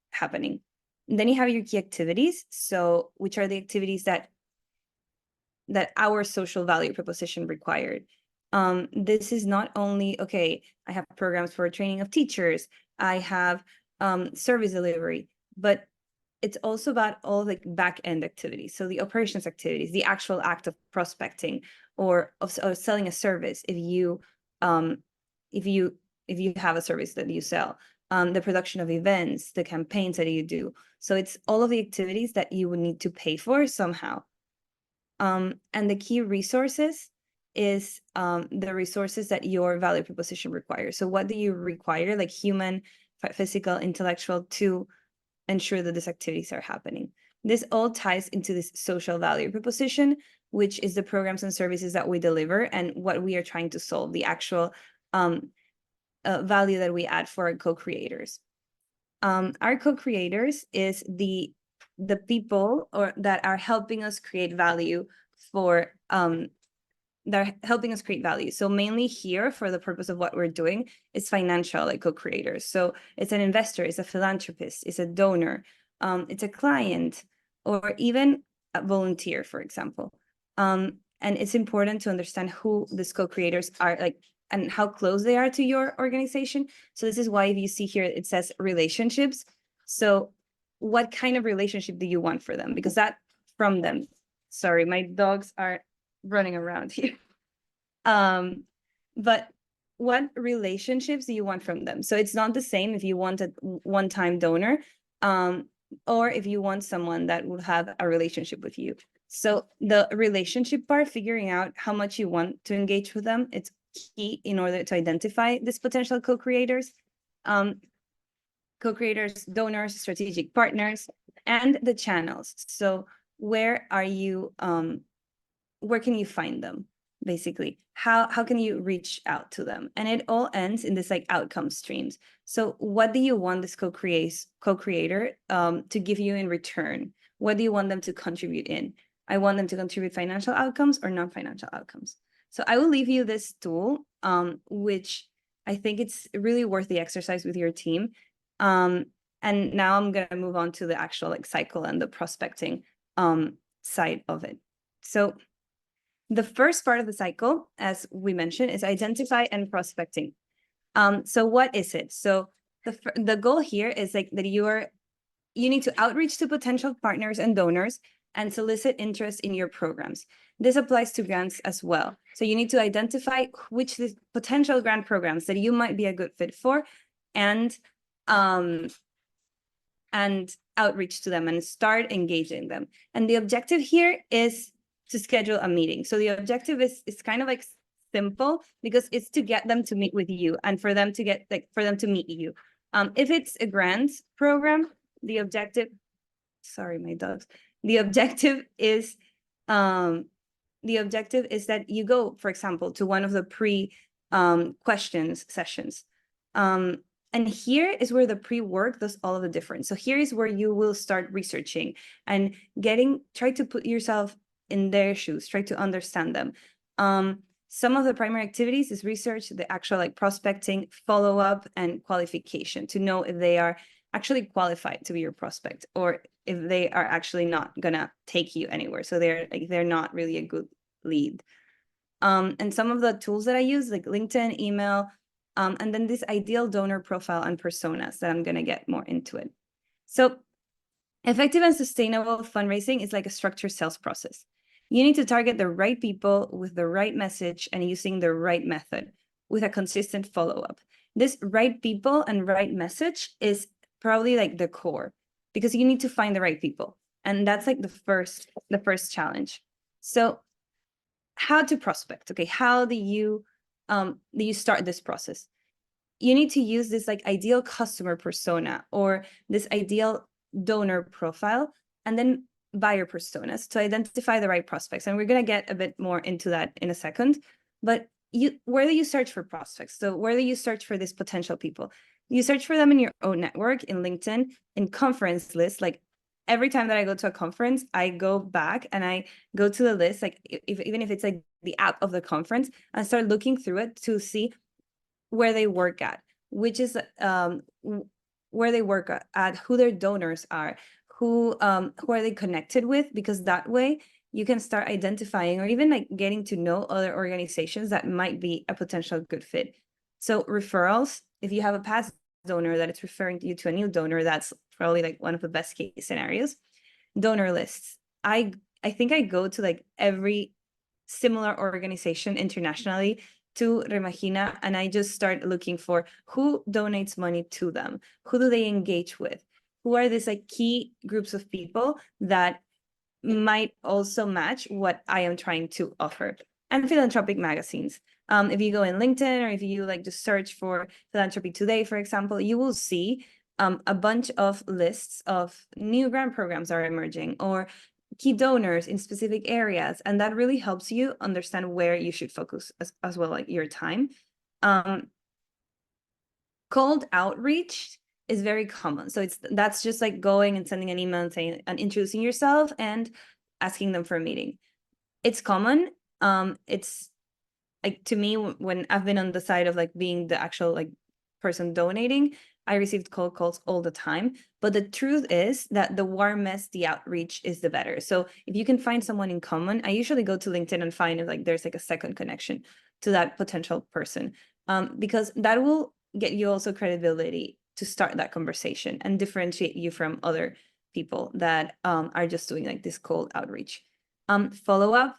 happening. And then you have your key activities. So which are the activities that our social value proposition required. This is not only, okay, I have programs for training of teachers, I have service delivery, but it's also about all the back end activities. So the operations activities, the actual act of prospecting or of selling a service. If you have a service that you sell, the production of events, the campaigns that you do. So it's all of the activities that you would need to pay for somehow. And the key resources is the resources that your value proposition requires. So what do you require, like human, physical, intellectual, to ensure that these activities are happening? This all ties into this social value proposition, which is the programs and services that we deliver and what we are trying to solve, the actual value that we add for our co-creators. Our co-creators is the people that are helping us create value for they're helping us create value. So mainly here for the purpose of what we're doing is financial, like co-creators. So it's an investor, it's a philanthropist, it's a donor, it's a client, or even a volunteer, for example. And it's important to understand who these co-creators are, like, and how close they are to your organization. So this is why if you see here, it says relationships. So what kind of relationship do you want for them? Because that from them, sorry, my dogs are running around here. But what relationships do you want from them? So it's not the same if you want a one-time donor, or if you want someone that will have a relationship with you. So the relationship part, figuring out how much you want to engage with them, it's key in order to identify these potential co-creators, donors, strategic partners, and the channels. So where are you, where can you find them? Basically, how can you reach out to them? And it all ends in this like outcome streams. So what do you want this co-creator to give you in return? What do you want them to contribute in? I want them to contribute financial outcomes or non-financial outcomes. So I will leave you this tool, which I think it's really worth the exercise with your team. And now I'm gonna move on to the actual like cycle and the prospecting side of it. So the first part of the cycle, as we mentioned, is identify and prospecting. So what is it? So the goal here is like that you need to outreach to potential partners and donors and solicit interest in your programs. This applies to grants as well. So you need to identify which potential grant programs that you might be a good fit for, and and outreach to them and start engaging them. And the objective here is to schedule a meeting. So the objective is kind of like simple, because it's to get them to meet with you and for them to meet you. If it's a grant program, the objective, sorry, my dogs. The objective is that you go, for example, to one of the questions sessions. And here is where the pre-work does all of the difference. So here is where you will start researching and try to put yourself in their shoes, try to understand them. Some of the primary activities is research, the actual like prospecting, follow-up, and qualification to know if they are actually qualified to be your prospect or if they are actually not gonna take you anywhere. So they're not really a good lead. And some of the tools that I use, like LinkedIn, email, and then this ideal donor profile and personas that I'm gonna get more into it. So effective and sustainable fundraising is like a structured sales process. You need to target the right people with the right message and using the right method with a consistent follow-up. This right people and right message is probably like the core, because you need to find the right people. And that's like the first challenge. So how to prospect? Okay, how do you start this process? You need to use this like ideal customer persona or this ideal donor profile, and then buyer personas to identify the right prospects. And we're going to get a bit more into that in a second. But where do you search for prospects? So where do you search for these potential people? You search for them in your own network, in LinkedIn, in conference lists. Like every time that I go to a conference, I go back and I go to the list, like even if it's like the app of the conference, and start looking through it to see where they work at, which is where they work at, who their donors are, who are they connected with, because that way you can start identifying or even like getting to know other organizations that might be a potential good fit. So referrals, if you have a past donor that is referring you to a new donor, that's probably like one of the best case scenarios. Donor lists. I think I go to like every similar organization internationally to Remagina, and I just start looking for who donates money to them, who do they engage with, who are these like key groups of people that might also match what I am trying to offer. And philanthropic magazines. If you go in LinkedIn, or if you like just search for Philanthropy Today, for example, you will see a bunch of lists of new grant programs are emerging or key donors in specific areas. And that really helps you understand where you should focus as well, like your time. Cold outreach is very common. So that's just like going and sending an email and saying and introducing yourself and asking them for a meeting. It's common. It's like, to me, when I've been on the side of like being the actual like person donating, I received cold calls all the time. But the truth is that the warmest the outreach is, the better. So if you can find someone in common, I usually go to LinkedIn and find if like there's like a second connection to that potential person, because that will get you also credibility to start that conversation and differentiate you from other people that are just doing like this cold outreach. Follow up.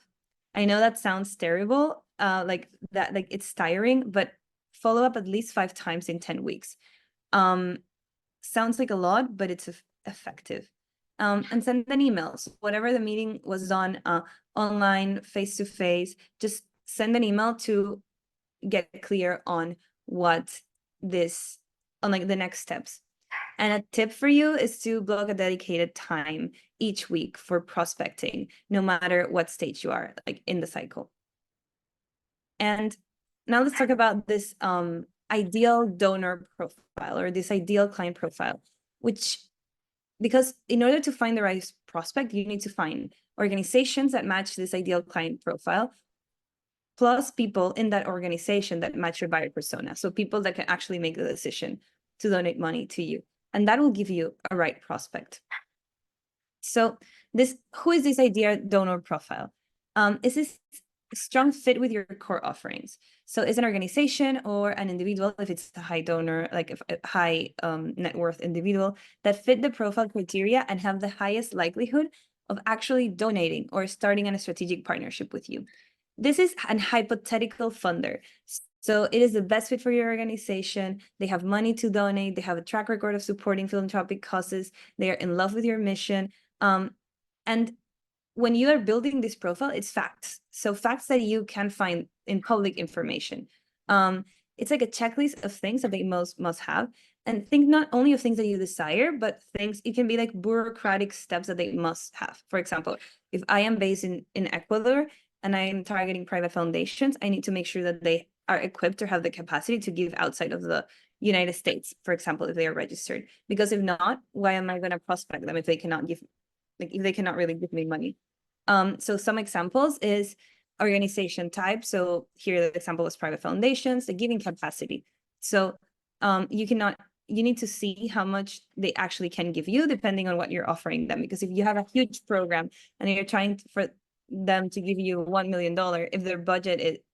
I know that sounds terrible, like that, like it's tiring, but follow up at least 5 times in 10 weeks. Sounds like a lot, but it's effective. And send an emails. Whatever the meeting was done online, face-to-face, just send an email to get clear on like the next steps. And a tip for you is to block a dedicated time each week for prospecting, no matter what stage you are like in the cycle. And now let's talk about this ideal donor profile, or this ideal client profile, because in order to find the right prospect, you need to find organizations that match this ideal client profile, plus people in that organization that match your buyer persona. So people that can actually make the decision to donate money to you. And that will give you a right prospect. So who is this ideal donor profile? Is this a strong fit with your core offerings? So is an organization or an individual, if it's a high donor, like a high net worth individual, that fit the profile criteria and have the highest likelihood of actually donating or starting a strategic partnership with you. This is an hypothetical funder. So it is the best fit for your organization. They have money to donate. They have a track record of supporting philanthropic causes. They are in love with your mission. And when you are building this profile, it's facts. So facts that you can find in public information. It's like a checklist of things that they must have. And think not only of things that you desire, but things, it can be like bureaucratic steps that they must have. For example, if I am based in Ecuador and I am targeting private foundations, I need to make sure that they are equipped or have the capacity to give outside of the United States, for example, if they are registered. Because if not, why am I going to prospect them if they cannot give, like if they cannot really give me money? So some examples is organization type. So here the example is private foundations, the giving capacity. So you need to see how much they actually can give you depending on what you're offering them. Because if you have a huge program and you're trying for them to give you $1 million, if their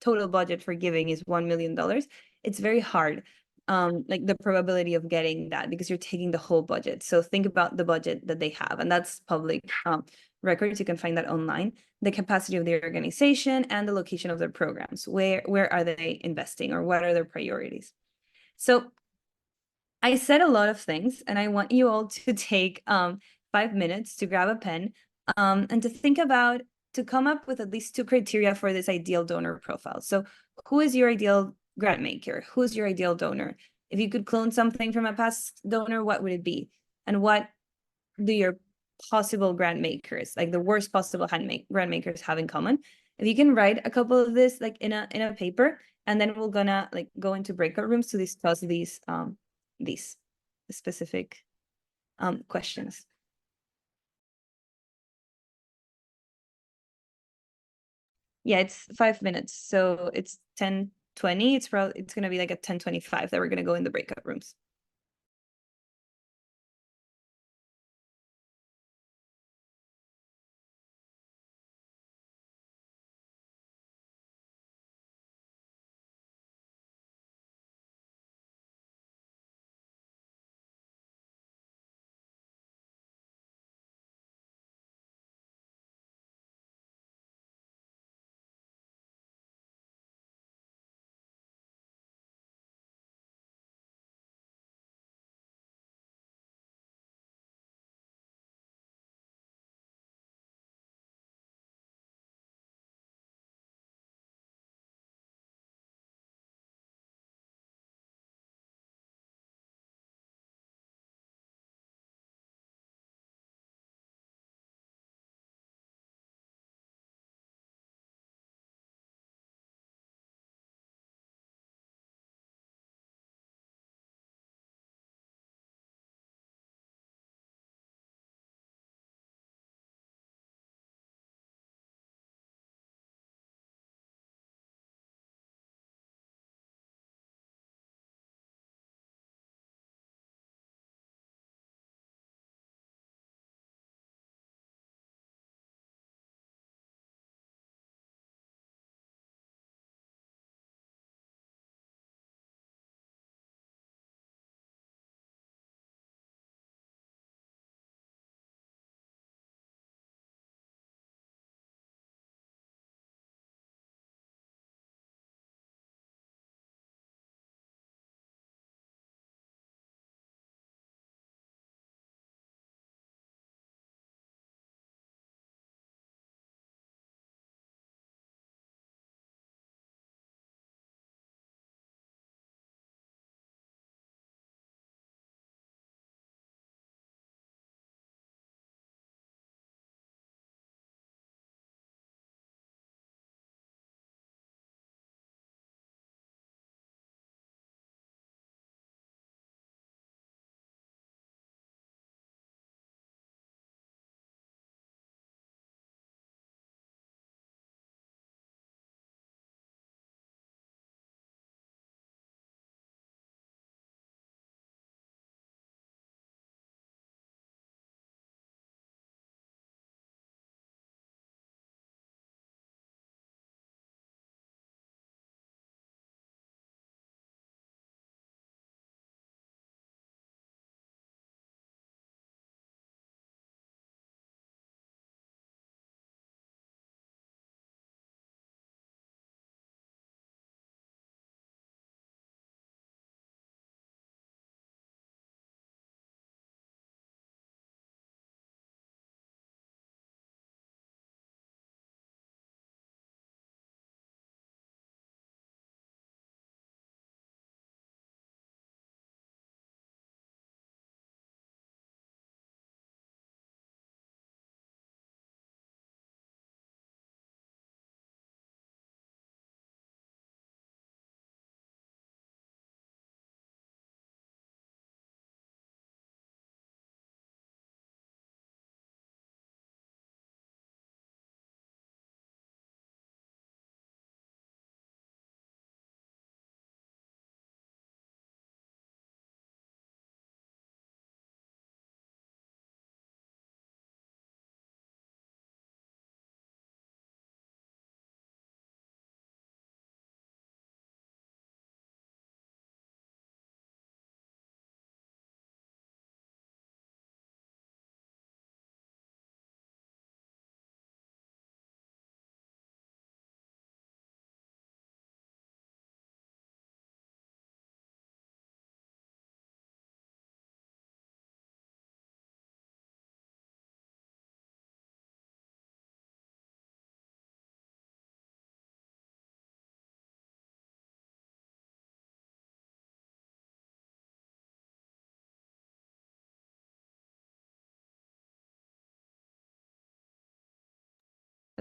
total budget for giving is $1 million, it's very hard. Like the probability of getting that, because you're taking the whole budget. So think about the budget that they have, and that's public records. You can find that online. The capacity of their organization and the location of their programs. Where are they investing, or what are their priorities? So I said a lot of things, and I want you all to take 5 minutes to grab a pen and to think about, to come up with at least 2 criteria for this ideal donor profile. So who is your ideal grant maker? Who's your ideal donor? If you could clone something from a past donor, what would it be? And what do your possible grant makers, like the worst possible grant makers, have in common? If you can write a couple of this like in a paper, and then we're gonna like go into breakout rooms to discuss these specific questions. Yeah, it's 5 minutes. So it's 10:20. It's gonna be like at 10:25 that we're gonna go in the breakout rooms.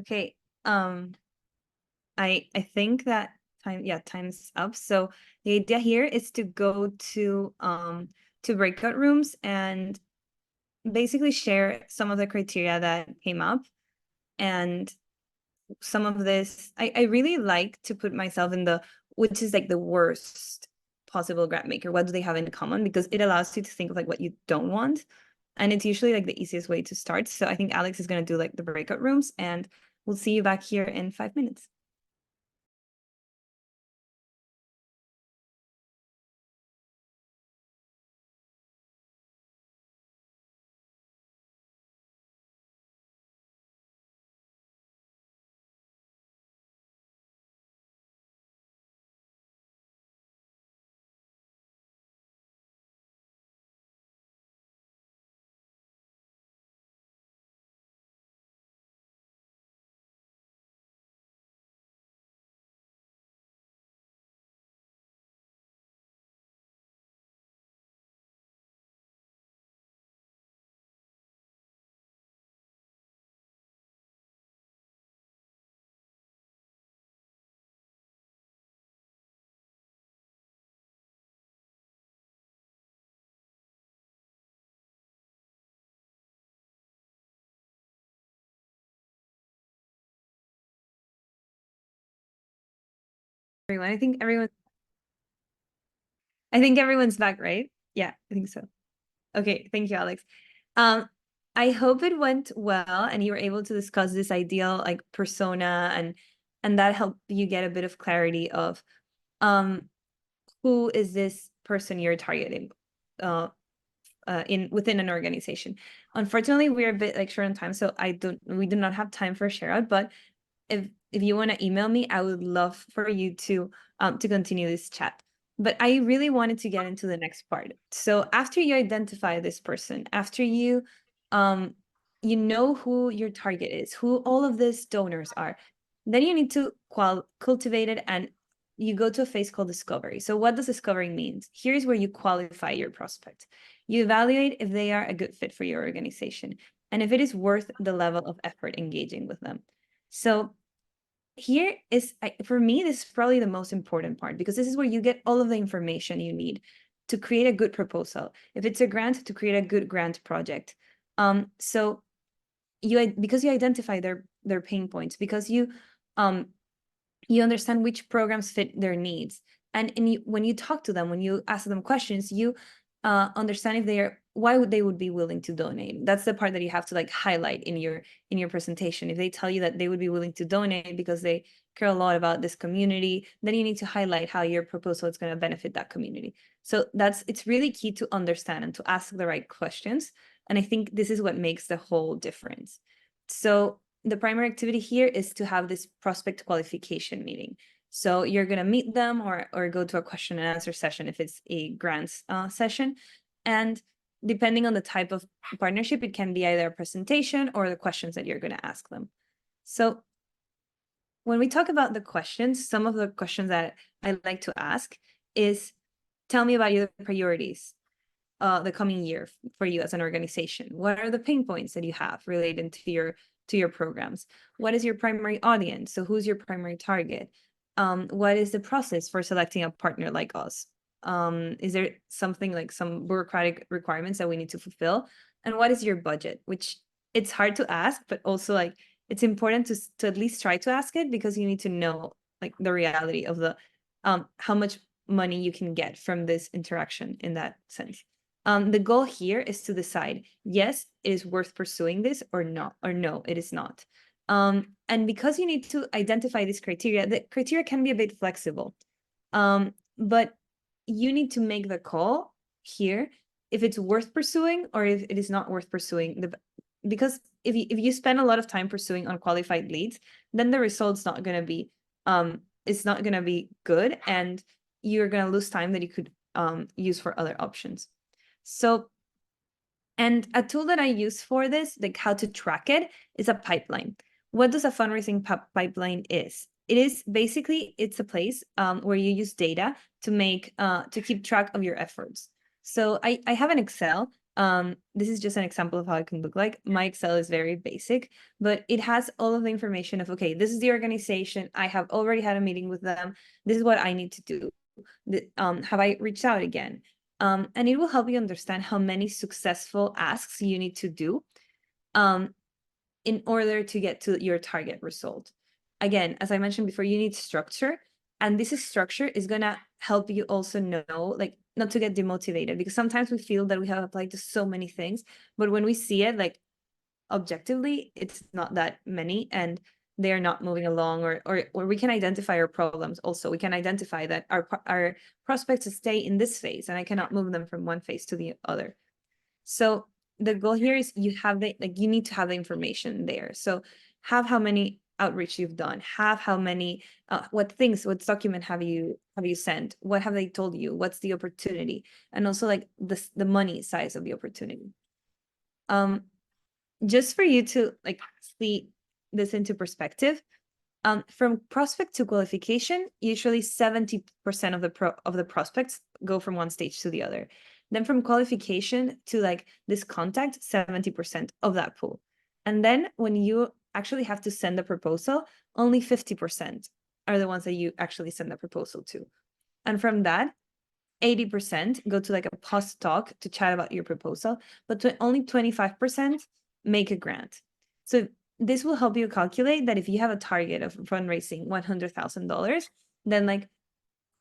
Okay. I think that time's up. So the idea here is to go to breakout rooms and basically share some of the criteria that came up. And some of this, I really like to put myself in which is like the worst possible grant maker. What do they have in common? Because it allows you to think of like what you don't want. And it's usually like the easiest way to start. So I think Alex is going to do like the breakout rooms, and we'll see you back here in 5 minutes. Everyone, I think everyone's back, right? Yeah, I think so. Okay, thank you, Alex. I hope it went well and you were able to discuss this ideal like persona, and that helped you get a bit of clarity of who is this person you're targeting within an organization. Unfortunately, we're a bit like short on time, so we do not have time for a share out, but if you want to email me, I would love for you to continue this chat. But I really wanted to get into the next part. So after you identify this person, after you you know who your target is, who all of these donors are, then you need to cultivate it, and you go to a phase called discovery. So what does discovery mean? Here's where you qualify your prospect. You evaluate if they are a good fit for your organization and if it is worth the level of effort engaging with them. So here is, for me, this is probably the most important part, because this is where you get all of the information you need to create a good proposal. If it's a grant, to create a good grant project. So because you identify their pain points, because you understand which programs fit their needs, and when you talk to them, when you ask them questions, you understand if why they would be willing to donate. That's the part that you have to like highlight in your presentation. If they tell you that they would be willing to donate because they care a lot about this community, then you need to highlight how your proposal is going to benefit that community. So it's really key to understand and to ask the right questions. And I think this is what makes the whole difference. So the primary activity here is to have this prospect qualification meeting. So you're going to meet them or go to a question and answer session if it's a grants session. And depending on the type of partnership, it can be either a presentation or the questions that you're going to ask them. So when we talk about the questions, some of the questions that I like to ask is, tell me about your priorities the coming year for you as an organization. What are the pain points that you have related to your programs? What is your primary audience? So who's your primary target? What is the process for selecting a partner like us? Is there something like some bureaucratic requirements that we need to fulfill? And what is your budget? Which it's hard to ask, but also like it's important to at least try to ask it, because you need to know like the reality of the how much money you can get from this interaction in that sense. The goal here is to decide, yes, it is worth pursuing this or not, or no, it is not. And because you need to identify these criteria, the criteria can be a bit flexible. But you need to make the call here if it's worth pursuing or if it is not worth pursuing. Because if you spend a lot of time pursuing unqualified leads, then the result's not going to be it's not going to be good, and you're going to lose time that you could use for other options. So, and a tool that I use for this, like how to track it, is a pipeline. What does a fundraising pipeline is? It is basically, it's a place where you use data to keep track of your efforts. So I have an Excel This is just an example of how it can look like. My Excel is very basic, but it has all of the information of, okay, this is the organization. I have already had a meeting with them. This is what I need to do. Have I reached out again? And it will help you understand how many successful asks you need to do in order to get to your target result. Again, as I mentioned before, you need structure, and this structure is gonna help you also know, like, not to get demotivated, because sometimes we feel that we have applied to so many things, but when we see it, like, objectively, it's not that many, and they are not moving along, or we can identify our problems also. We can identify that our prospects stay in this phase, and I cannot move them from one phase to the other. So the goal here is you need to have the information there. So have how many outreach you've done, have how many, what document have you sent, what have they told you, what's the opportunity, and also like the money size of the opportunity. Just for you to like see this into perspective, from prospect to qualification, usually 70% of the prospects go from one stage to the other. Then from qualification to like this contact, 70% of that pool. And then when you actually have to send a proposal, only 50% are the ones that you actually send the proposal to. And from that, 80% go to like a post talk to chat about your proposal, but only 25% make a grant. So this will help you calculate that if you have a target of fundraising $100,000, then like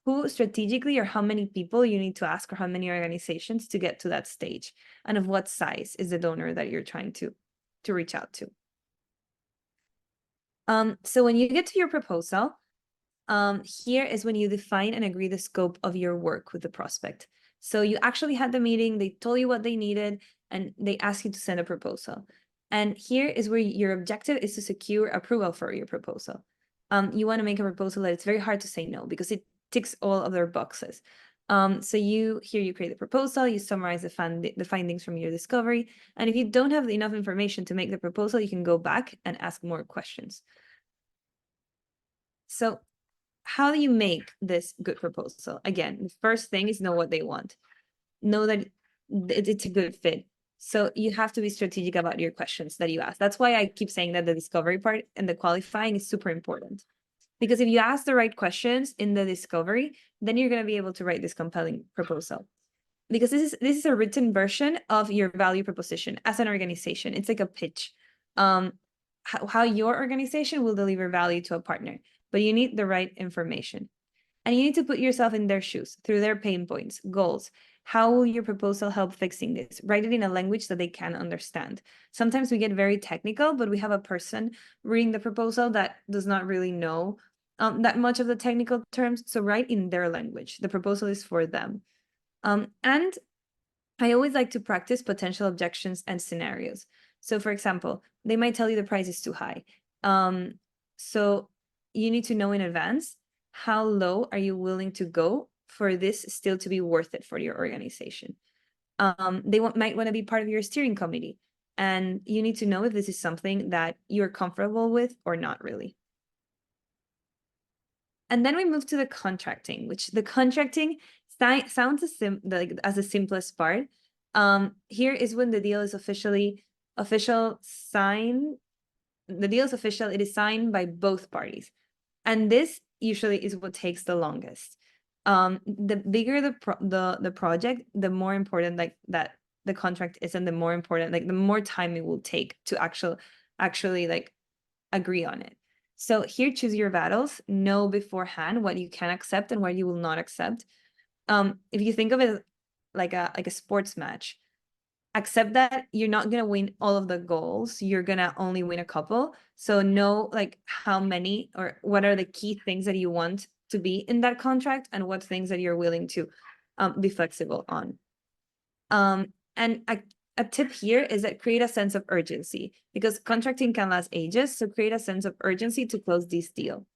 who strategically or how many people you need to ask, or how many organizations to get to that stage, and of what size is the donor that you're trying to reach out to. So when you get to your proposal, here is when you define and agree the scope of your work with the prospect. So you actually had the meeting, they told you what they needed, and they asked you to send a proposal. And here is where your objective is to secure approval for your proposal. You want to make a proposal that it's very hard to say no, because it ticks all of their boxes. So you create the proposal, you summarize the findings from your discovery, and if you don't have enough information to make the proposal, you can go back and ask more questions. So how do you make this good proposal? Again, the first thing is know what they want. Know that it's a good fit. So you have to be strategic about your questions that you ask. That's why I keep saying that the discovery part and the qualifying is super important. Because if you ask the right questions in the discovery, then you're going to be able to write this compelling proposal. Because this is a written version of your value proposition as an organization. It's like a pitch. How your organization will deliver value to a partner. But you need the right information. And you need to put yourself in their shoes, through their pain points, goals. How will your proposal help fixing this? Write it in a language that they can understand. Sometimes we get very technical, but we have a person reading the proposal that does not really know that much of the technical terms. So write in their language. The proposal is for them. And I always like to practice potential objections and scenarios. So for example, they might tell you the price is too high. So you need to know in advance, how low are you willing to go for this still to be worth it for your organization? They might want to be part of your steering committee, and you need to know if this is something that you're comfortable with or not really. And then we move to the contracting, which the contracting sounds as the simplest part. Here is when the deal is signed. The deal is official. It is signed by both parties, and this usually is what takes the longest. The bigger the project, the more important like that the contract is, and the more important, like the more time it will take to actually like agree on it. So here, choose your battles. Know beforehand what you can accept and what you will not accept. If you think of it like a sports match, accept that you're not gonna win all of the goals. You're gonna only win a couple. So know like how many, or what are the key things that you want to be in that contract, and what things that you're willing to be flexible on. And a tip here is that create a sense of urgency, because contracting can last ages. So create a sense of urgency to close this deal.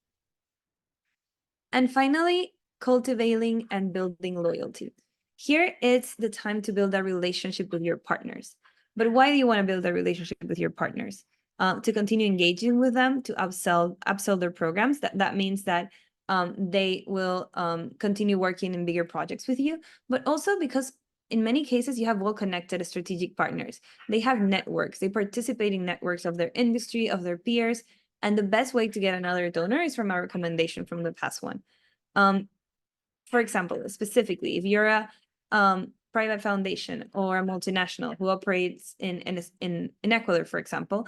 And finally, cultivating and building loyalty. Here it's the time to build a relationship with your partners. But why do you want to build a relationship with your partners? To continue engaging with them, to upsell their programs. That means that they will continue working in bigger projects with you, but also because in many cases, you have well-connected strategic partners. They have networks. They participate in networks of their industry, of their peers. And the best way to get another donor is from a recommendation from the past one. For example, specifically, if you're a private foundation or a multinational who operates in Ecuador, for example,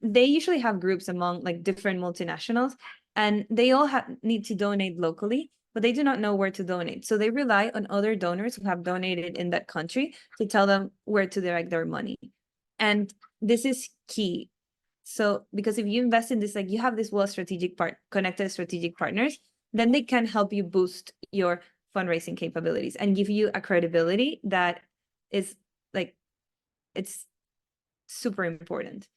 they usually have groups among like different multinationals, and they all need to donate locally, but they do not know where to donate. So they rely on other donors who have donated in that country to tell them where to direct their money. And this is key. So because if you invest in this, like you have this connected strategic partners, then they can help you boost your fundraising capabilities and give you a credibility that is like, it's super important.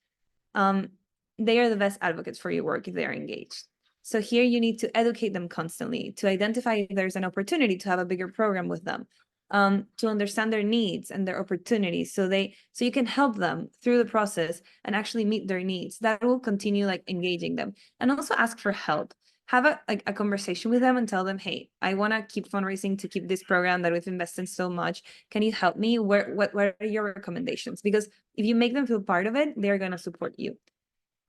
They are the best advocates for your work if they are engaged. So here you need to educate them constantly to identify if there's an opportunity to have a bigger program with them, to understand their needs and their opportunities, so you can help them through the process and actually meet their needs. That will continue like engaging them, and also ask for help. Have a conversation with them and tell them, hey, I want to keep fundraising to keep this program that we've invested so much. Can you help me? What are your recommendations? Because if you make them feel part of it, they're going to support you.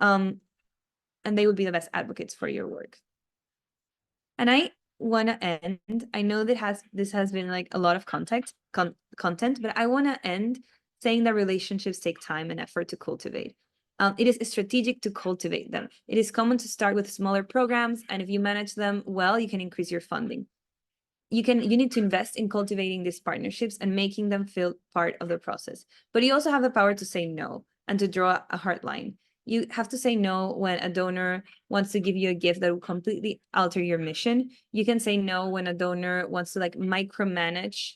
And they would be the best advocates for your work. And I want to end, I know that this has been like a lot of content, but I want to end saying that relationships take time and effort to cultivate. It is strategic to cultivate them. It is common to start with smaller programs, and if you manage them well, you can increase your funding. You need to invest in cultivating these partnerships and making them feel part of the process. But you also have the power to say no and to draw a hard line. You have to say no when a donor wants to give you a gift that will completely alter your mission. You can say no when a donor wants to like micromanage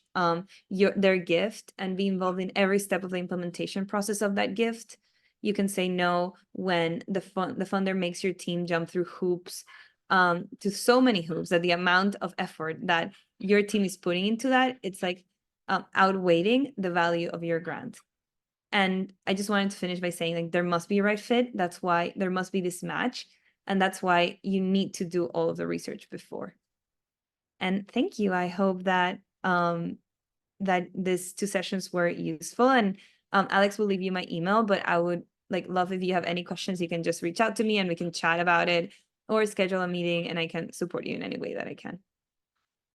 their gift and be involved in every step of the implementation process of that gift. You can say no when the funder makes your team jump through hoops, to so many hoops, that the amount of effort that your team is putting into that, it's like outweighing the value of your grant. And I just wanted to finish by saying, like, there must be a right fit. That's why there must be this match. And that's why you need to do all of the research before. And thank you. I hope that that these 2 sessions were useful. And Alex will leave you my email, but I would like love if you have any questions, you can just reach out to me and we can chat about it or schedule a meeting, and I can support you in any way that I can.